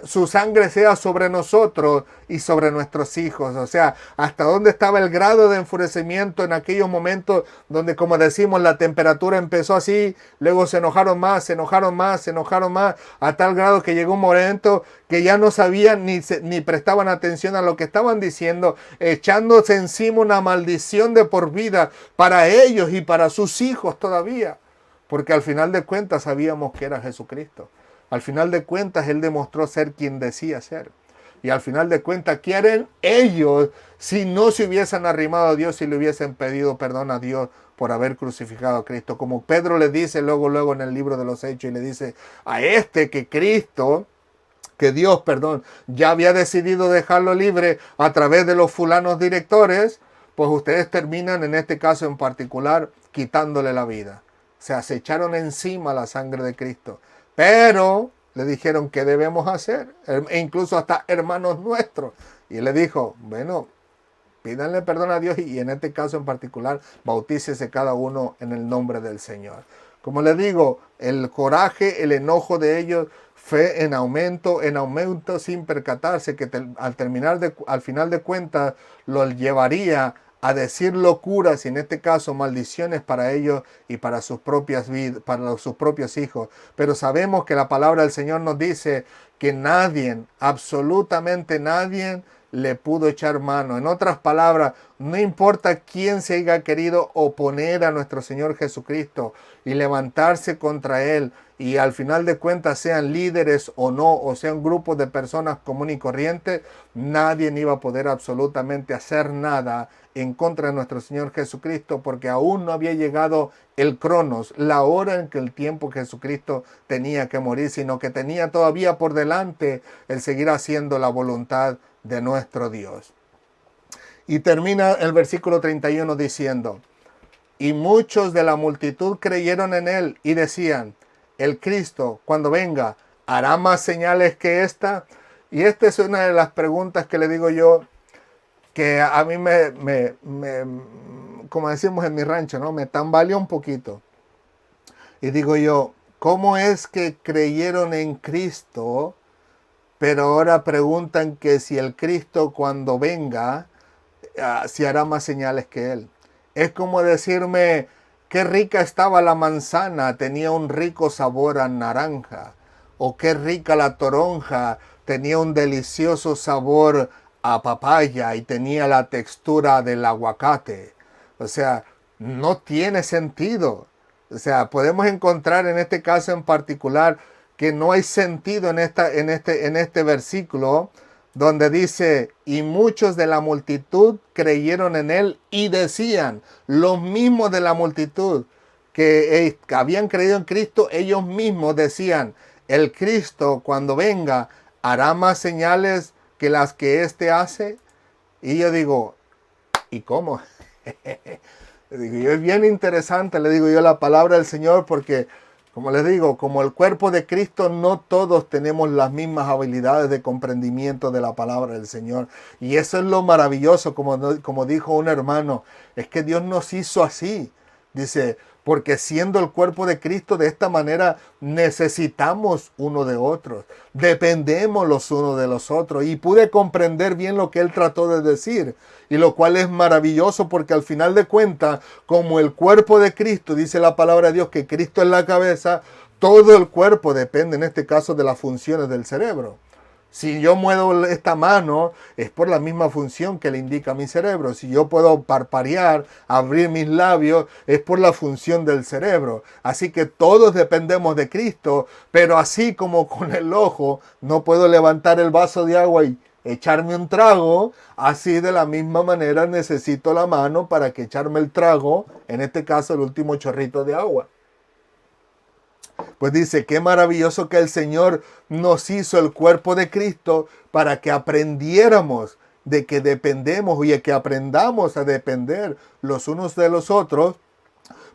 su sangre sea sobre nosotros y sobre nuestros hijos. O sea, hasta dónde estaba el grado de enfurecimiento en aquellos momentos donde, como decimos, la temperatura empezó así, luego se enojaron más, se enojaron más, se enojaron más, a tal grado que llegó un momento que ya no sabían ni prestaban atención a lo que estaban diciendo, echándose encima una maldición de por vida para ellos y para sus hijos todavía. Porque al final de cuentas sabíamos que era Jesucristo. Al final de cuentas, Él demostró ser quien decía ser. Y al final de cuentas, ¿qué harían ellos si no se hubiesen arrimado a Dios y le hubiesen pedido perdón a Dios por haber crucificado a Cristo? Como Pedro le dice luego en el libro de los Hechos, y le dice a que Dios, ya había decidido dejarlo libre a través de los fulanos directores, pues ustedes terminan, en este caso en particular, quitándole la vida. O sea, se echaron encima la sangre de Cristo. Pero le dijeron, ¿qué debemos hacer? E incluso hasta hermanos nuestros Y le dijo, bueno, pídanle perdón a Dios y en este caso en particular, bautícese cada uno en el nombre del Señor. Como les digo, el coraje, el enojo de ellos fue en aumento sin percatarse que al final de cuentas los llevaría a decir locuras y en este caso maldiciones para ellos y para sus propias vidas, para sus propios hijos. Pero sabemos que la palabra del Señor nos dice que nadie, absolutamente nadie, le pudo echar mano. En otras palabras, no importa quién se haya querido oponer a nuestro Señor Jesucristo y levantarse contra Él, y al final de cuentas sean líderes o no, o sean grupos de personas comunes y corrientes, nadie iba a poder absolutamente hacer nada en contra de nuestro Señor Jesucristo, porque aún no había llegado el cronos, la hora en que el tiempo Jesucristo tenía que morir, sino que tenía todavía por delante el seguir haciendo la voluntad de nuestro Dios. Y termina el versículo 31 diciendo, y muchos de la multitud creyeron en él y decían, el Cristo, cuando venga, ¿hará más señales que esta? Y esta es una de las preguntas que le digo yo, que a mí como decimos en mi rancho, ¿no? Me tambaleó un poquito. Y digo yo, ¿cómo es que creyeron en Cristo, pero ahora preguntan que si el Cristo cuando venga, si hará más señales que él? Es como decirme, qué rica estaba la manzana, tenía un rico sabor a naranja. O qué rica la toronja, tenía un delicioso sabor a papaya y tenía la textura del aguacate. O sea, no tiene sentido. O sea, podemos encontrar en este caso en particular que no hay sentido en este versículo, donde dice, y muchos de la multitud creyeron en él y decían, los mismos de la multitud que habían creído en Cristo, ellos mismos decían, el Cristo cuando venga hará más señales que las que éste hace. Y yo digo, ¿y cómo? Digo, es bien interesante, le digo yo, la palabra del Señor, porque como les digo, como el cuerpo de Cristo, no todos tenemos las mismas habilidades de comprendimiento de la palabra del Señor. Y eso es lo maravilloso, como dijo un hermano, es que Dios nos hizo así. Dice, porque siendo el cuerpo de Cristo de esta manera necesitamos uno de otros, dependemos los unos de los otros. Y pude comprender bien lo que él trató de decir, y lo cual es maravilloso porque al final de cuentas, como el cuerpo de Cristo, dice la palabra de Dios que Cristo es la cabeza, todo el cuerpo depende en este caso de las funciones del cerebro. Si yo muevo esta mano, es por la misma función que le indica a mi cerebro. Si yo puedo parpadear, abrir mis labios, es por la función del cerebro. Así que todos dependemos de Cristo, pero así como con el ojo no puedo levantar el vaso de agua y echarme un trago, así de la misma manera necesito la mano para que echarme el trago, en este caso el último chorrito de agua. Pues dice, qué maravilloso que el Señor nos hizo el cuerpo de Cristo para que aprendiéramos de que dependemos y que aprendamos a depender los unos de los otros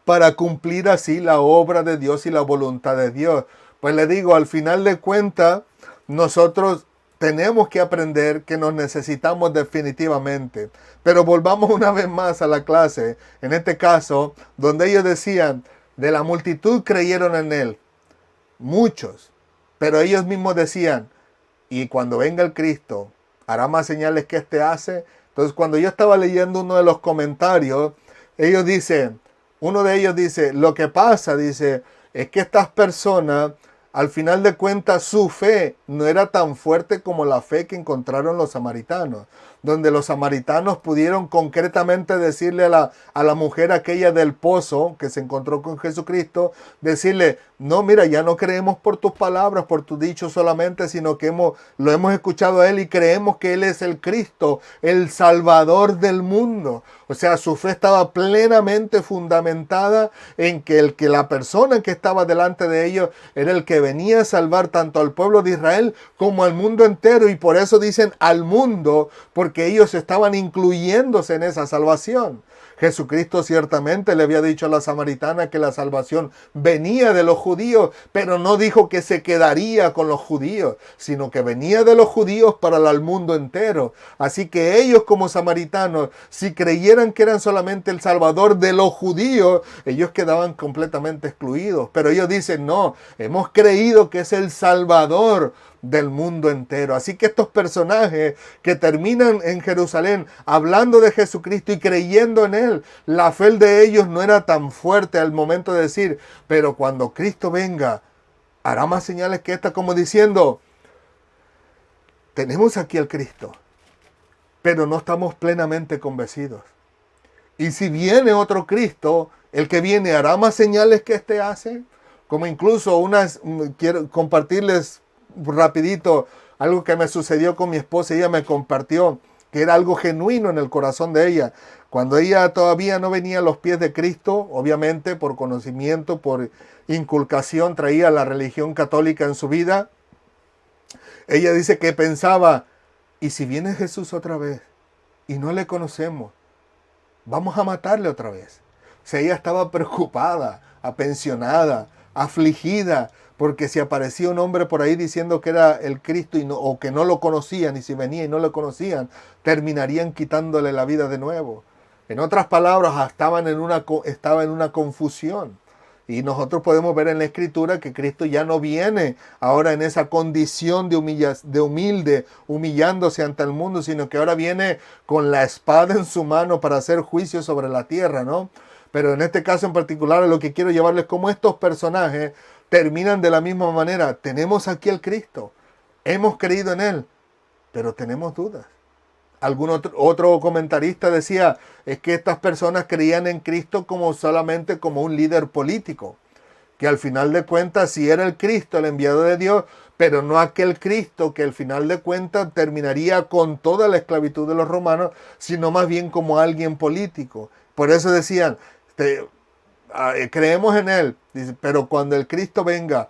para cumplir así la obra de Dios y la voluntad de Dios. Pues le digo, al final de cuentas, nosotros tenemos que aprender que nos necesitamos definitivamente. Pero volvamos una vez más a la clase, en este caso, donde ellos decían, de la multitud creyeron en él, muchos, pero ellos mismos decían, y cuando venga el Cristo, hará más señales que éste hace. Entonces cuando yo estaba leyendo uno de los comentarios, uno de ellos dice, lo que pasa, dice, es que estas personas, al final de cuentas, su fe no era tan fuerte como la fe que encontraron los samaritanos, donde los samaritanos pudieron concretamente decirle a la mujer aquella del pozo que se encontró con Jesucristo, decirle, no, mira, ya no creemos por tus palabras, por tus dichos solamente, sino que lo hemos escuchado a él y creemos que él es el Cristo, el Salvador del mundo. O sea, su fe estaba plenamente fundamentada en que la persona que estaba delante de ellos era el que venía a salvar tanto al pueblo de Israel como al mundo entero. Y por eso dicen al mundo, porque porque ellos estaban incluyéndose en esa salvación. Jesucristo ciertamente le había dicho a la samaritana que la salvación venía de los judíos, pero no dijo que se quedaría con los judíos, sino que venía de los judíos para el mundo entero. Así que ellos como samaritanos, si creyeran que eran solamente el salvador de los judíos, ellos quedaban completamente excluidos. Pero ellos dicen, no, hemos creído que es el salvador del mundo entero. Así que estos personajes que terminan en Jerusalén hablando de Jesucristo y creyendo en Él, la fe de ellos no era tan fuerte al momento de decir, pero cuando Cristo venga, hará más señales que esta, como diciendo, tenemos aquí al Cristo, pero no estamos plenamente convencidos. Y si viene otro Cristo, el que viene hará más señales que este hace, como incluso quiero compartirles rapidito algo que me sucedió con mi esposa. Ella me compartió que era algo genuino en el corazón de ella. Cuando ella todavía no venía a los pies de Cristo, obviamente por conocimiento, por inculcación, traía la religión católica en su vida. Ella dice que pensaba, ¿y si viene Jesús otra vez y no le conocemos? Vamos a matarle otra vez. O sea, ella estaba preocupada, apensionada, afligida, porque si aparecía un hombre por ahí diciendo que era el Cristo o que no lo conocían, y si venía y no lo conocían, terminarían quitándole la vida de nuevo. En otras palabras, estaba en una confusión. Y nosotros podemos ver en la Escritura que Cristo ya no viene ahora en esa condición de humilde, humillándose ante el mundo, sino que ahora viene con la espada en su mano para hacer juicio sobre la tierra, ¿no? Pero en este caso en particular lo que quiero llevarles como estos personajes terminan de la misma manera. Tenemos aquí al Cristo, hemos creído en Él, pero tenemos dudas. Algún otro comentarista decía, es que estas personas creían en Cristo solamente como un líder político, que al final de cuentas sí era el Cristo, el enviado de Dios, pero no aquel Cristo que al final de cuentas terminaría con toda la esclavitud de los romanos, sino más bien como alguien político. Por eso decían, creemos en Él, pero cuando el Cristo venga,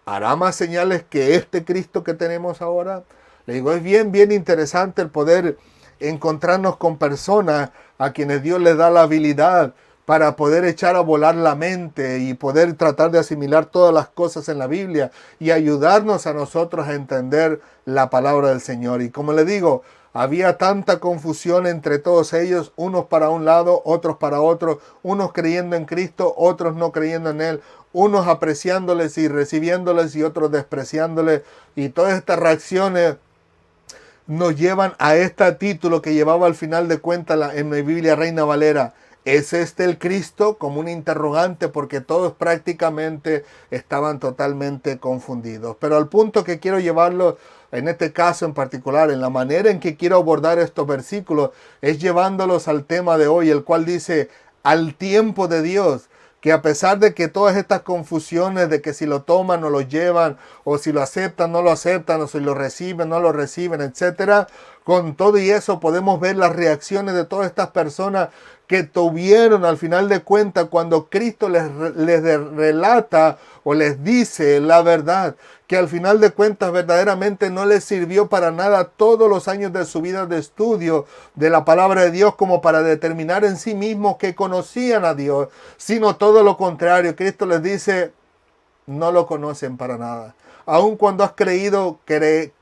¿hará más señales que este Cristo que tenemos ahora? Le digo, es bien interesante el poder encontrarnos con personas a quienes Dios les da la habilidad para poder echar a volar la mente y poder tratar de asimilar todas las cosas en la Biblia y ayudarnos a nosotros a entender la palabra del Señor. Y como le digo, había tanta confusión entre todos ellos, unos para un lado, otros para otro, unos creyendo en Cristo, otros no creyendo en Él, unos apreciándoles y recibiéndoles y otros despreciándoles, y todas estas reacciones nos llevan a este título que llevaba al final de cuentas en la Biblia Reina Valera. ¿Es este el Cristo? Como un interrogante, porque todos prácticamente estaban totalmente confundidos. Pero al punto que quiero llevarlo en este caso en particular, en la manera en que quiero abordar estos versículos, es llevándolos al tema de hoy, el cual dice, al tiempo de Dios. Que a pesar de que todas estas confusiones de que si lo toman o lo llevan, o si lo aceptan, no lo aceptan, o si lo reciben, no lo reciben, etcétera, con todo y eso podemos ver las reacciones de todas estas personas que tuvieron al final de cuentas cuando Cristo les relata o les dice la verdad, que al final de cuentas verdaderamente no les sirvió para nada todos los años de su vida de estudio de la palabra de Dios como para determinar en sí mismos que conocían a Dios, sino todo lo contrario. Cristo les dice, no lo conocen para nada. Aun cuando has creído, crees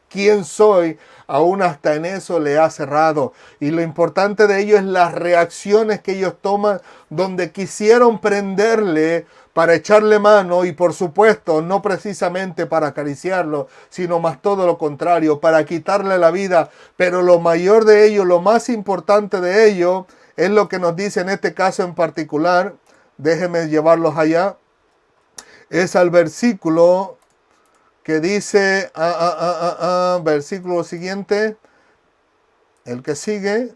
quién soy, aún hasta en eso le ha cerrado. Y lo importante de ello es las reacciones que ellos toman, donde quisieron prenderle para echarle mano y por supuesto no precisamente para acariciarlo, sino más todo lo contrario, para quitarle la vida. Pero lo mayor de ello, lo más importante de ello, es lo que nos dice en este caso en particular. Déjenme llevarlos allá. Es al versículo que dice, versículo siguiente, el que sigue,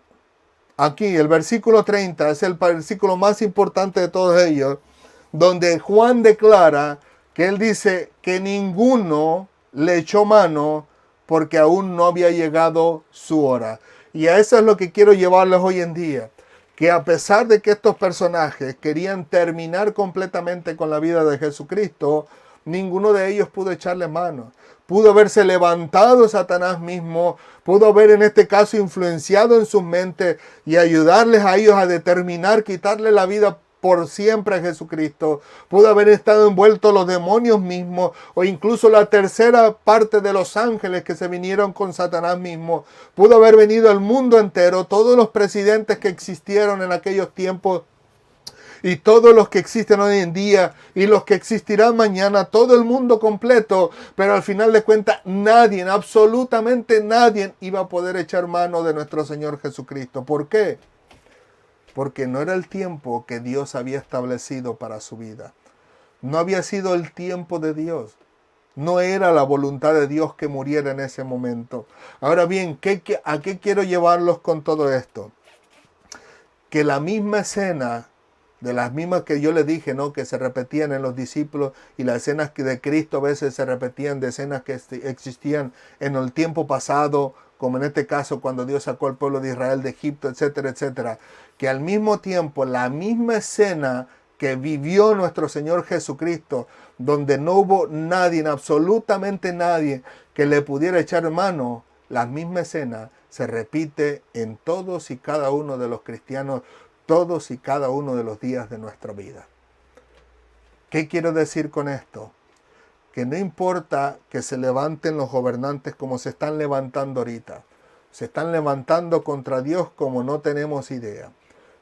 aquí, el versículo 30, es el versículo más importante de todos ellos, donde Juan declara que él dice que ninguno le echó mano porque aún no había llegado su hora. Y a eso es lo que quiero llevarles hoy en día, que a pesar de que estos personajes querían terminar completamente con la vida de Jesucristo, ninguno de ellos pudo echarle mano. Pudo haberse levantado Satanás mismo, pudo haber en este caso influenciado en sus mentes y ayudarles a ellos a determinar quitarle la vida por siempre a Jesucristo. Pudo haber estado envuelto los demonios mismos o incluso la tercera parte de los ángeles que se vinieron con Satanás mismo. Pudo haber venido el mundo entero, todos los presidentes que existieron en aquellos tiempos y todos los que existen hoy en día y los que existirán mañana, todo el mundo completo, pero al final de cuentas nadie, absolutamente nadie iba a poder echar mano de nuestro Señor Jesucristo. ¿Por qué? Porque no era el tiempo que Dios había establecido para su vida. No había sido el tiempo de Dios. No era la voluntad de Dios que muriera en ese momento. Ahora bien, ¿a qué quiero llevarlos con todo esto? Que la misma escena, de las mismas que yo les dije, ¿no?, que se repetían en los discípulos, y las escenas que de Cristo a veces se repetían de escenas que existían en el tiempo pasado, como en este caso cuando Dios sacó al pueblo de Israel de Egipto, etcétera, etcétera, que al mismo tiempo la misma escena que vivió nuestro Señor Jesucristo, donde no hubo nadie, absolutamente nadie, que le pudiera echar mano, la misma escena se repite en todos y cada uno de los cristianos, todos y cada uno de los días de nuestra vida. ¿Qué quiero decir con esto? Que no importa que se levanten los gobernantes como se están levantando ahorita. Se están levantando contra Dios como no tenemos idea.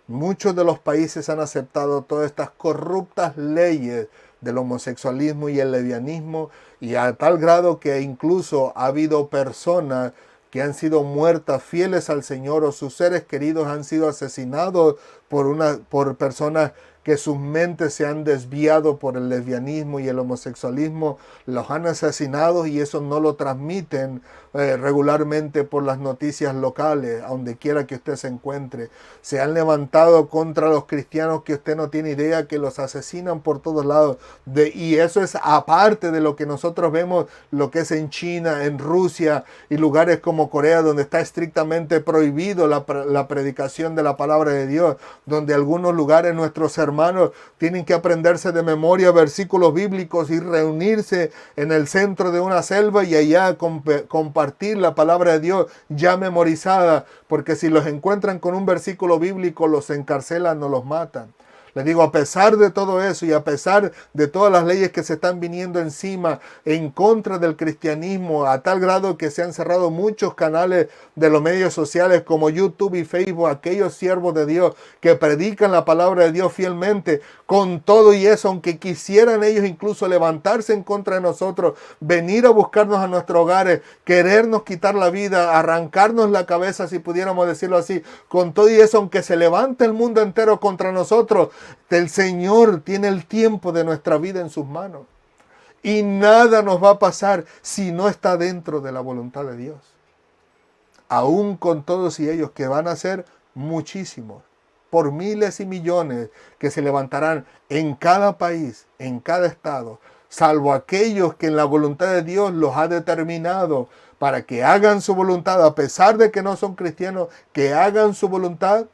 Muchos de los países han aceptado todas estas corruptas leyes del homosexualismo y el lesbianismo, y a tal grado que incluso ha habido personas que han sido muertas fieles al Señor, o sus seres queridos han sido asesinados por personas que sus mentes se han desviado por el lesbianismo y el homosexualismo, los han asesinado y eso no lo transmiten regularmente por las noticias locales, a donde quiera que usted se encuentre. Se han levantado contra los cristianos que usted no tiene idea, que los asesinan por todos lados. Y eso es aparte de lo que nosotros vemos, lo que es en China, en Rusia y lugares como Corea, donde está estrictamente prohibido la predicación de la palabra de Dios, donde algunos lugares nuestros hermanos tienen que aprenderse de memoria versículos bíblicos y reunirse en el centro de una selva y allá compartir la palabra de Dios ya memorizada, porque si los encuentran con un versículo bíblico los encarcelan o los matan. Les digo, a pesar de todo eso y a pesar de todas las leyes que se están viniendo encima en contra del cristianismo, a tal grado que se han cerrado muchos canales de los medios sociales como YouTube y Facebook, aquellos siervos de Dios que predican la palabra de Dios fielmente, con todo y eso, aunque quisieran ellos incluso levantarse en contra de nosotros, venir a buscarnos a nuestros hogares, querernos quitar la vida, arrancarnos la cabeza, si pudiéramos decirlo así, con todo y eso, aunque se levante el mundo entero contra nosotros, el Señor tiene el tiempo de nuestra vida en sus manos. Y nada nos va a pasar si no está dentro de la voluntad de Dios. Aún con todos y ellos, que van a ser muchísimos, por miles y millones, que se levantarán en cada país, en cada estado, salvo aquellos que en la voluntad de Dios los ha determinado para que hagan su voluntad, a pesar de que no son cristianos, que hagan su voluntad,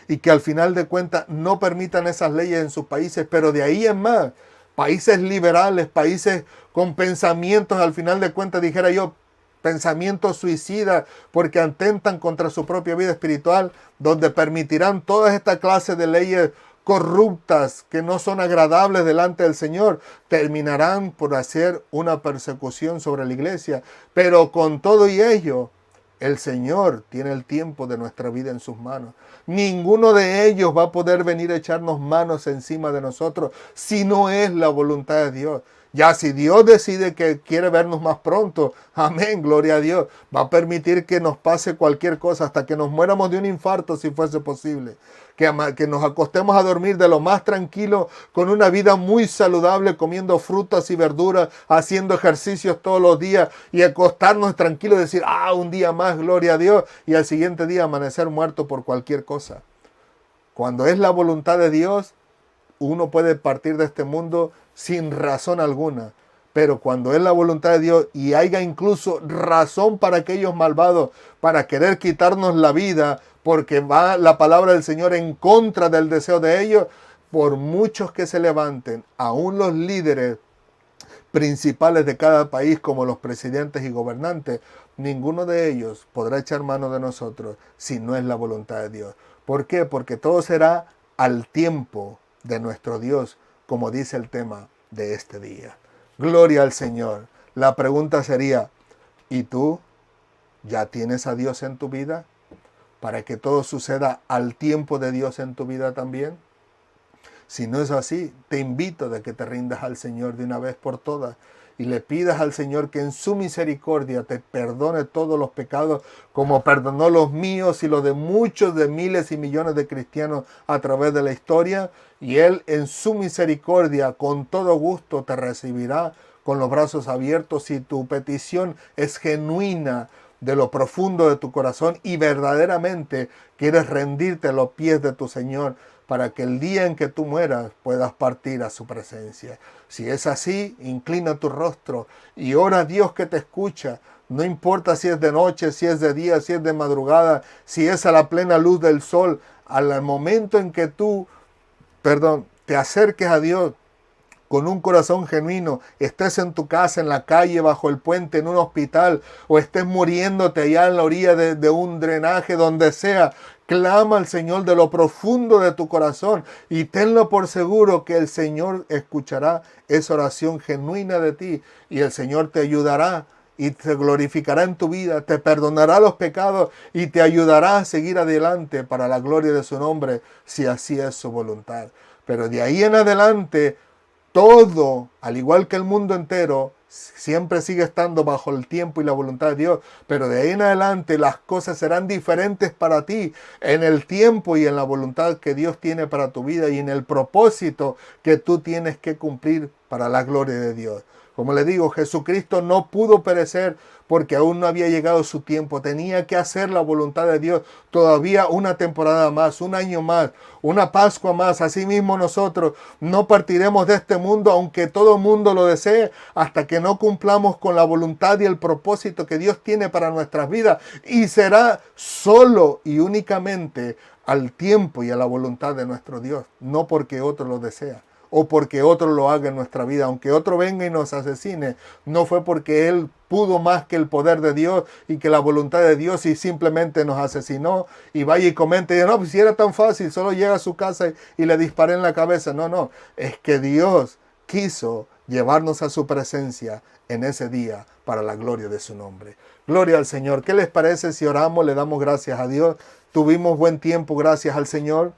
y que al final de cuentas no permitan esas leyes en sus países, pero de ahí en más, países liberales, países con pensamientos, al final de cuentas, dijera yo, pensamientos suicidas, porque atentan contra su propia vida espiritual, donde permitirán todas estas clases de leyes corruptas que no son agradables delante del Señor, terminarán por hacer una persecución sobre la iglesia. Pero con todo y ello, el Señor tiene el tiempo de nuestra vida en sus manos. Ninguno de ellos va a poder venir a echarnos manos encima de nosotros si no es la voluntad de Dios. Ya si Dios decide que quiere vernos más pronto, amén, gloria a Dios, va a permitir que nos pase cualquier cosa, hasta que nos muéramos de un infarto si fuese posible. Que nos acostemos a dormir de lo más tranquilo, con una vida muy saludable, comiendo frutas y verduras, haciendo ejercicios todos los días y acostarnos tranquilos y decir, un día más, gloria a Dios, y al siguiente día amanecer muerto por cualquier cosa. Cuando es la voluntad de Dios, uno puede partir de este mundo sin razón alguna. Pero cuando es la voluntad de Dios y haya incluso razón para aquellos malvados para querer quitarnos la vida, porque va la palabra del Señor en contra del deseo de ellos, por muchos que se levanten, aún los líderes principales de cada país, como los presidentes y gobernantes, ninguno de ellos podrá echar mano de nosotros si no es la voluntad de Dios. ¿Por qué? Porque todo será al tiempo de nuestro Dios, como dice el tema de este día. Gloria al Señor. La pregunta sería, ¿y tú ya tienes a Dios en tu vida? Para que todo suceda al tiempo de Dios en tu vida también. Si no es así, te invito a que te rindas al Señor de una vez por todas y le pidas al Señor que en su misericordia te perdone todos los pecados, como perdonó los míos y los de muchos de miles y millones de cristianos a través de la historia. Y Él en su misericordia con todo gusto te recibirá con los brazos abiertos si tu petición es genuina de lo profundo de tu corazón y verdaderamente quieres rendirte a los pies de tu Señor, para que el día en que tú mueras puedas partir a su presencia. Si es así, inclina tu rostro y ora a Dios que te escucha. No importa si es de noche, si es de día, si es de madrugada, si es a la plena luz del sol. Al momento en que tú, te acerques a Dios con un corazón genuino, estés en tu casa, en la calle, bajo el puente, en un hospital, o estés muriéndote allá en la orilla de un drenaje, donde sea, clama al Señor de lo profundo de tu corazón y tenlo por seguro que el Señor escuchará esa oración genuina de ti y el Señor te ayudará y te glorificará en tu vida, te perdonará los pecados y te ayudará a seguir adelante para la gloria de su nombre, si así es su voluntad. Pero de ahí en adelante, todo, al igual que el mundo entero, siempre sigue estando bajo el tiempo y la voluntad de Dios, pero de ahí en adelante las cosas serán diferentes para ti en el tiempo y en la voluntad que Dios tiene para tu vida y en el propósito que tú tienes que cumplir para la gloria de Dios. Como le digo, Jesucristo no pudo perecer porque aún no había llegado su tiempo. Tenía que hacer la voluntad de Dios todavía una temporada más, un año más, una Pascua más. Asimismo nosotros no partiremos de este mundo, aunque todo mundo lo desee, hasta que no cumplamos con la voluntad y el propósito que Dios tiene para nuestras vidas. Y será solo y únicamente al tiempo y a la voluntad de nuestro Dios, no porque otro lo desea o porque otro lo haga en nuestra vida. Aunque otro venga y nos asesine, no fue porque él pudo más que el poder de Dios y que la voluntad de Dios y simplemente nos asesinó y vaya y comente y diga, no, pues si era tan fácil, solo llega a su casa y le disparé en la cabeza. No, es que Dios quiso llevarnos a su presencia en ese día para la gloria de su nombre. Gloria al Señor. ¿Qué les parece si oramos? Le damos gracias a Dios. Tuvimos buen tiempo, gracias al Señor.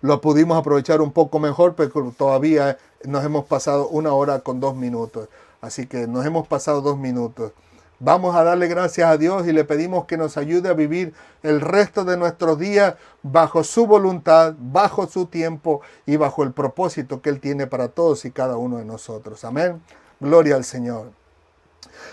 Lo pudimos aprovechar un poco mejor, pero todavía nos hemos pasado 1 hora con 2 minutos. Así que nos hemos pasado 2 minutos. Vamos a darle gracias a Dios y le pedimos que nos ayude a vivir el resto de nuestros días bajo su voluntad, bajo su tiempo y bajo el propósito que Él tiene para todos y cada uno de nosotros. Amén. Gloria al Señor.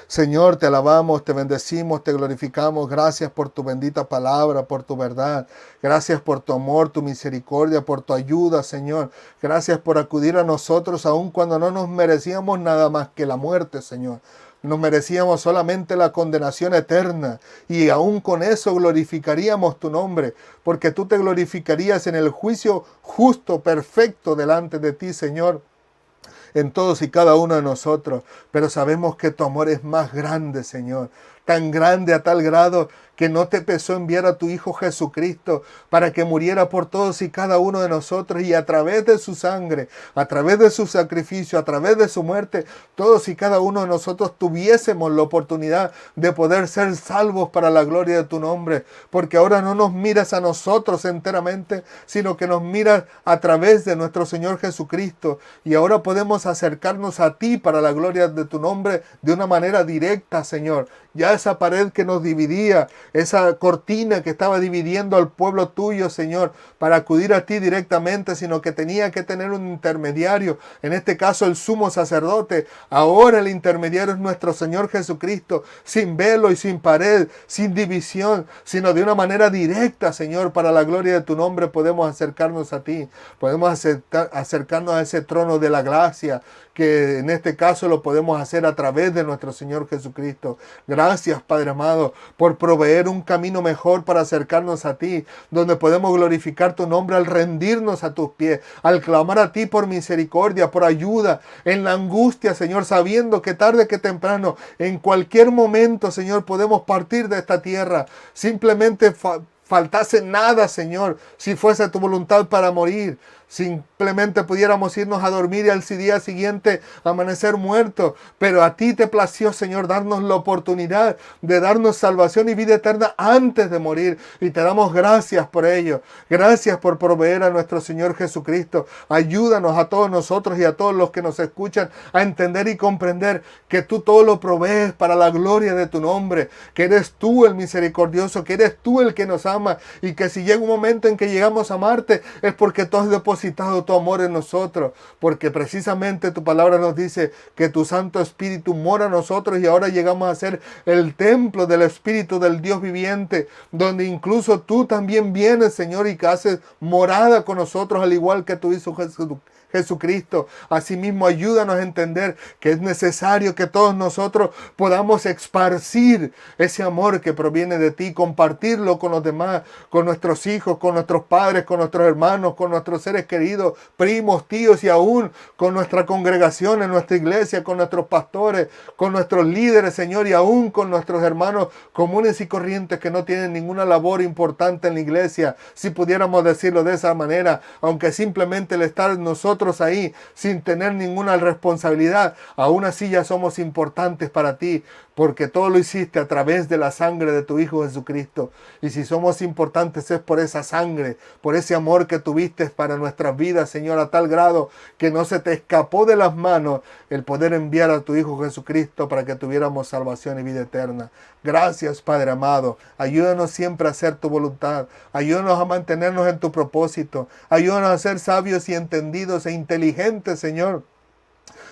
Señor, te alabamos, te bendecimos, te glorificamos. Gracias por tu bendita palabra, por tu verdad. Gracias por tu amor, tu misericordia, por tu ayuda, Señor. Gracias por acudir a nosotros aun cuando no nos merecíamos nada más que la muerte, Señor. Nos merecíamos solamente la condenación eterna y aún con eso glorificaríamos tu nombre, porque tú te glorificarías en el juicio justo, perfecto delante de ti, Señor, en todos y cada uno de nosotros. Pero sabemos que tu amor es más grande, Señor. Tan grande a tal grado que no te pesó enviar a tu Hijo Jesucristo para que muriera por todos y cada uno de nosotros, y a través de su sangre, a través de su sacrificio, a través de su muerte, todos y cada uno de nosotros tuviésemos la oportunidad de poder ser salvos para la gloria de tu nombre, porque ahora no nos miras a nosotros enteramente, sino que nos miras a través de nuestro Señor Jesucristo, y ahora podemos acercarnos a ti para la gloria de tu nombre de una manera directa, Señor. Ya esa pared que nos dividía, esa cortina que estaba dividiendo al pueblo tuyo, Señor, para acudir a ti directamente, sino que tenía que tener un intermediario, en este caso el sumo sacerdote. Ahora el intermediario es nuestro Señor Jesucristo, sin velo y sin pared, sin división, sino de una manera directa, Señor, para la gloria de tu nombre podemos acercarnos a ti, podemos acercarnos a ese trono de la gracia, que en este caso lo podemos hacer a través de nuestro Señor Jesucristo. Gracias Gracias, Padre amado, por proveer un camino mejor para acercarnos a ti, donde podemos glorificar tu nombre al rendirnos a tus pies, al clamar a ti por misericordia, por ayuda en la angustia, Señor, sabiendo que tarde que temprano, en cualquier momento, Señor, podemos partir de esta tierra. Simplemente faltase nada, Señor, si fuese tu voluntad para morir. Simplemente pudiéramos irnos a dormir y al día siguiente amanecer muertos. Pero a ti te plació, Señor, darnos la oportunidad de darnos salvación y vida eterna antes de morir. Y te damos gracias por ello. Gracias por proveer a nuestro Señor Jesucristo. Ayúdanos a todos nosotros y a todos los que nos escuchan a entender y comprender que tú todo lo provees para la gloria de tu nombre. Que eres tú el misericordioso, que eres tú el que nos ama. Y que si llega un momento en que llegamos a amarte es porque tú has depositado tu amor en nosotros, porque precisamente tu palabra nos dice que tu Santo Espíritu mora en nosotros y ahora llegamos a ser el templo del Espíritu del Dios viviente, donde incluso tú también vienes, Señor, y que haces morada con nosotros, al igual que tu Hijo Jesucristo. Asimismo, ayúdanos a entender que es necesario que todos nosotros podamos esparcir ese amor que proviene de ti, compartirlo con los demás, con nuestros hijos, con nuestros padres, con nuestros hermanos, con nuestros seres queridos, primos, tíos y aún con nuestra congregación en nuestra iglesia, con nuestros pastores, con nuestros líderes, Señor, y aún con nuestros hermanos comunes y corrientes que no tienen ninguna labor importante en la iglesia, si pudiéramos decirlo de esa manera, aunque simplemente el estar nosotros ahí sin tener ninguna responsabilidad, aún así ya somos importantes para ti, porque todo lo hiciste a través de la sangre de tu Hijo Jesucristo. Y si somos importantes es por esa sangre, por ese amor que tuviste para nuestras vidas, Señor, a tal grado que no se te escapó de las manos el poder enviar a tu Hijo Jesucristo para que tuviéramos salvación y vida eterna. Gracias, Padre amado. Ayúdanos siempre a hacer tu voluntad. Ayúdanos a mantenernos en tu propósito. Ayúdanos a ser sabios y entendidos e inteligentes, Señor,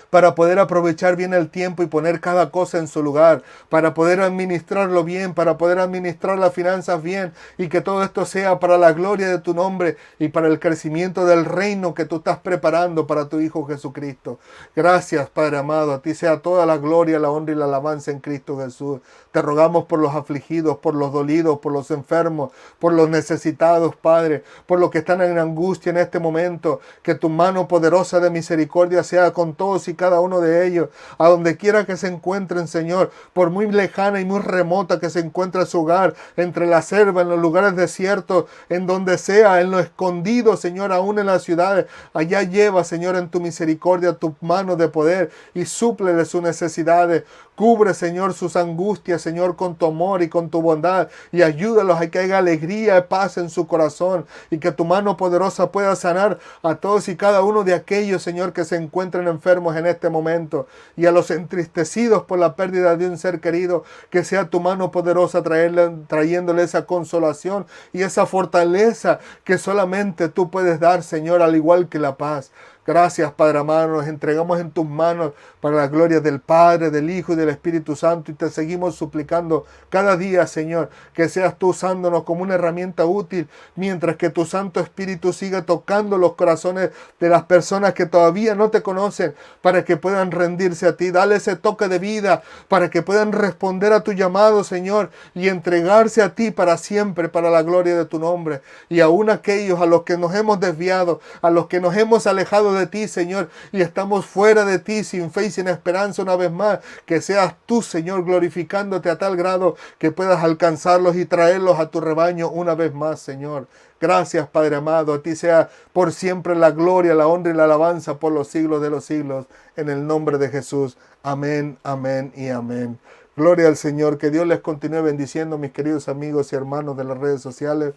para poder aprovechar bien el tiempo y poner cada cosa en su lugar, para poder administrarlo bien, para poder administrar las finanzas bien, y que todo esto sea para la gloria de tu nombre y para el crecimiento del reino que tú estás preparando para tu Hijo Jesucristo. Gracias, Padre amado. A ti sea toda la gloria, la honra y la alabanza en Cristo Jesús. Te rogamos por los afligidos, por los dolidos, por los enfermos, por los necesitados, Padre, por los que están en angustia en este momento. Que tu mano poderosa de misericordia sea con todos y cada uno de ellos, a donde quiera que se encuentren, Señor, por muy lejana y muy remota que se encuentre su hogar, entre la selva, en los lugares desiertos, en donde sea, en lo escondido, Señor, aún en las ciudades. Allá lleva, Señor, en tu misericordia tu mano de poder y suple de sus necesidades. Cubre, Señor, sus angustias, Señor, con tu amor y con tu bondad, y ayúdalos a que haya alegría y paz en su corazón, y que tu mano poderosa pueda sanar a todos y cada uno de aquellos, Señor, que se encuentren enfermos en este momento, y a los entristecidos por la pérdida de un ser querido, que sea tu mano poderosa trayéndole esa consolación y esa fortaleza que solamente tú puedes dar, Señor, al igual que la paz. Gracias, Padre amado, nos entregamos en tus manos para la gloria del Padre, del Hijo y del Espíritu Santo, y te seguimos suplicando cada día, Señor, que seas tú usándonos como una herramienta útil, mientras que tu Santo Espíritu siga tocando los corazones de las personas que todavía no te conocen, para que puedan rendirse a ti. Dale ese toque de vida para que puedan responder a tu llamado, Señor, y entregarse a ti para siempre, para la gloria de tu nombre. Y aún aquellos a los que nos hemos desviado, a los que nos hemos alejado de ti, Señor, y estamos fuera de ti, sin fe y sin esperanza, una vez más, que seas tú, Señor, glorificándote a tal grado que puedas alcanzarlos y traerlos a tu rebaño una vez más, Señor. Gracias, Padre amado. A ti sea por siempre la gloria, la honra y la alabanza por los siglos de los siglos. En el nombre de Jesús. Amén, amén y amén. Gloria al Señor. Que Dios les continúe bendiciendo, mis queridos amigos y hermanos de las redes sociales.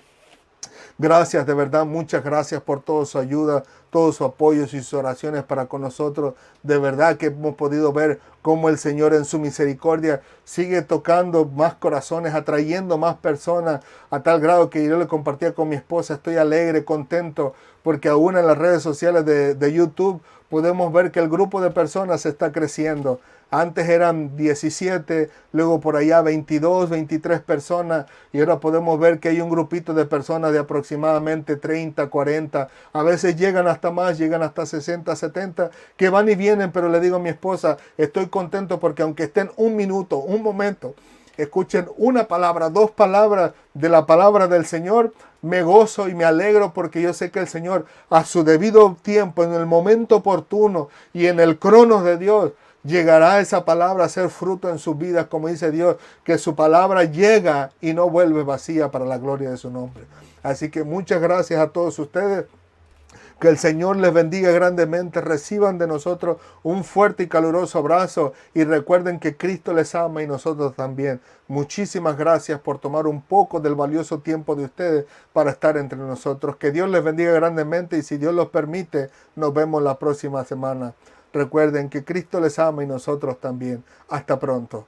Gracias, de verdad, muchas gracias por toda su ayuda, todo su apoyo y sus oraciones para con nosotros. De verdad que hemos podido ver cómo el Señor en su misericordia sigue tocando más corazones, atrayendo más personas, a tal grado que yo le compartía con mi esposa. Estoy alegre, contento, porque aún en las redes sociales de YouTube podemos ver que el grupo de personas está creciendo. Antes eran 17, luego por allá 22, 23 personas, y ahora podemos ver que hay un grupito de personas de aproximadamente 30, 40, a veces llegan hasta más, llegan hasta 60, 70, que van y vienen. Pero le digo a mi esposa, estoy contento porque aunque estén un minuto, un momento escuchen una palabra, dos palabras de la palabra del Señor, me gozo y me alegro porque yo sé que el Señor a su debido tiempo, en el momento oportuno y en el cronos de Dios, llegará esa palabra a ser fruto en sus vidas, como dice Dios, que su palabra llega y no vuelve vacía para la gloria de su nombre. Así que muchas gracias a todos ustedes. Que el Señor les bendiga grandemente. Reciban de nosotros un fuerte y caluroso abrazo y recuerden que Cristo les ama y nosotros también. Muchísimas gracias por tomar un poco del valioso tiempo de ustedes para estar entre nosotros. Que Dios les bendiga grandemente y si Dios los permite, nos vemos la próxima semana. Recuerden que Cristo les ama y nosotros también. Hasta pronto.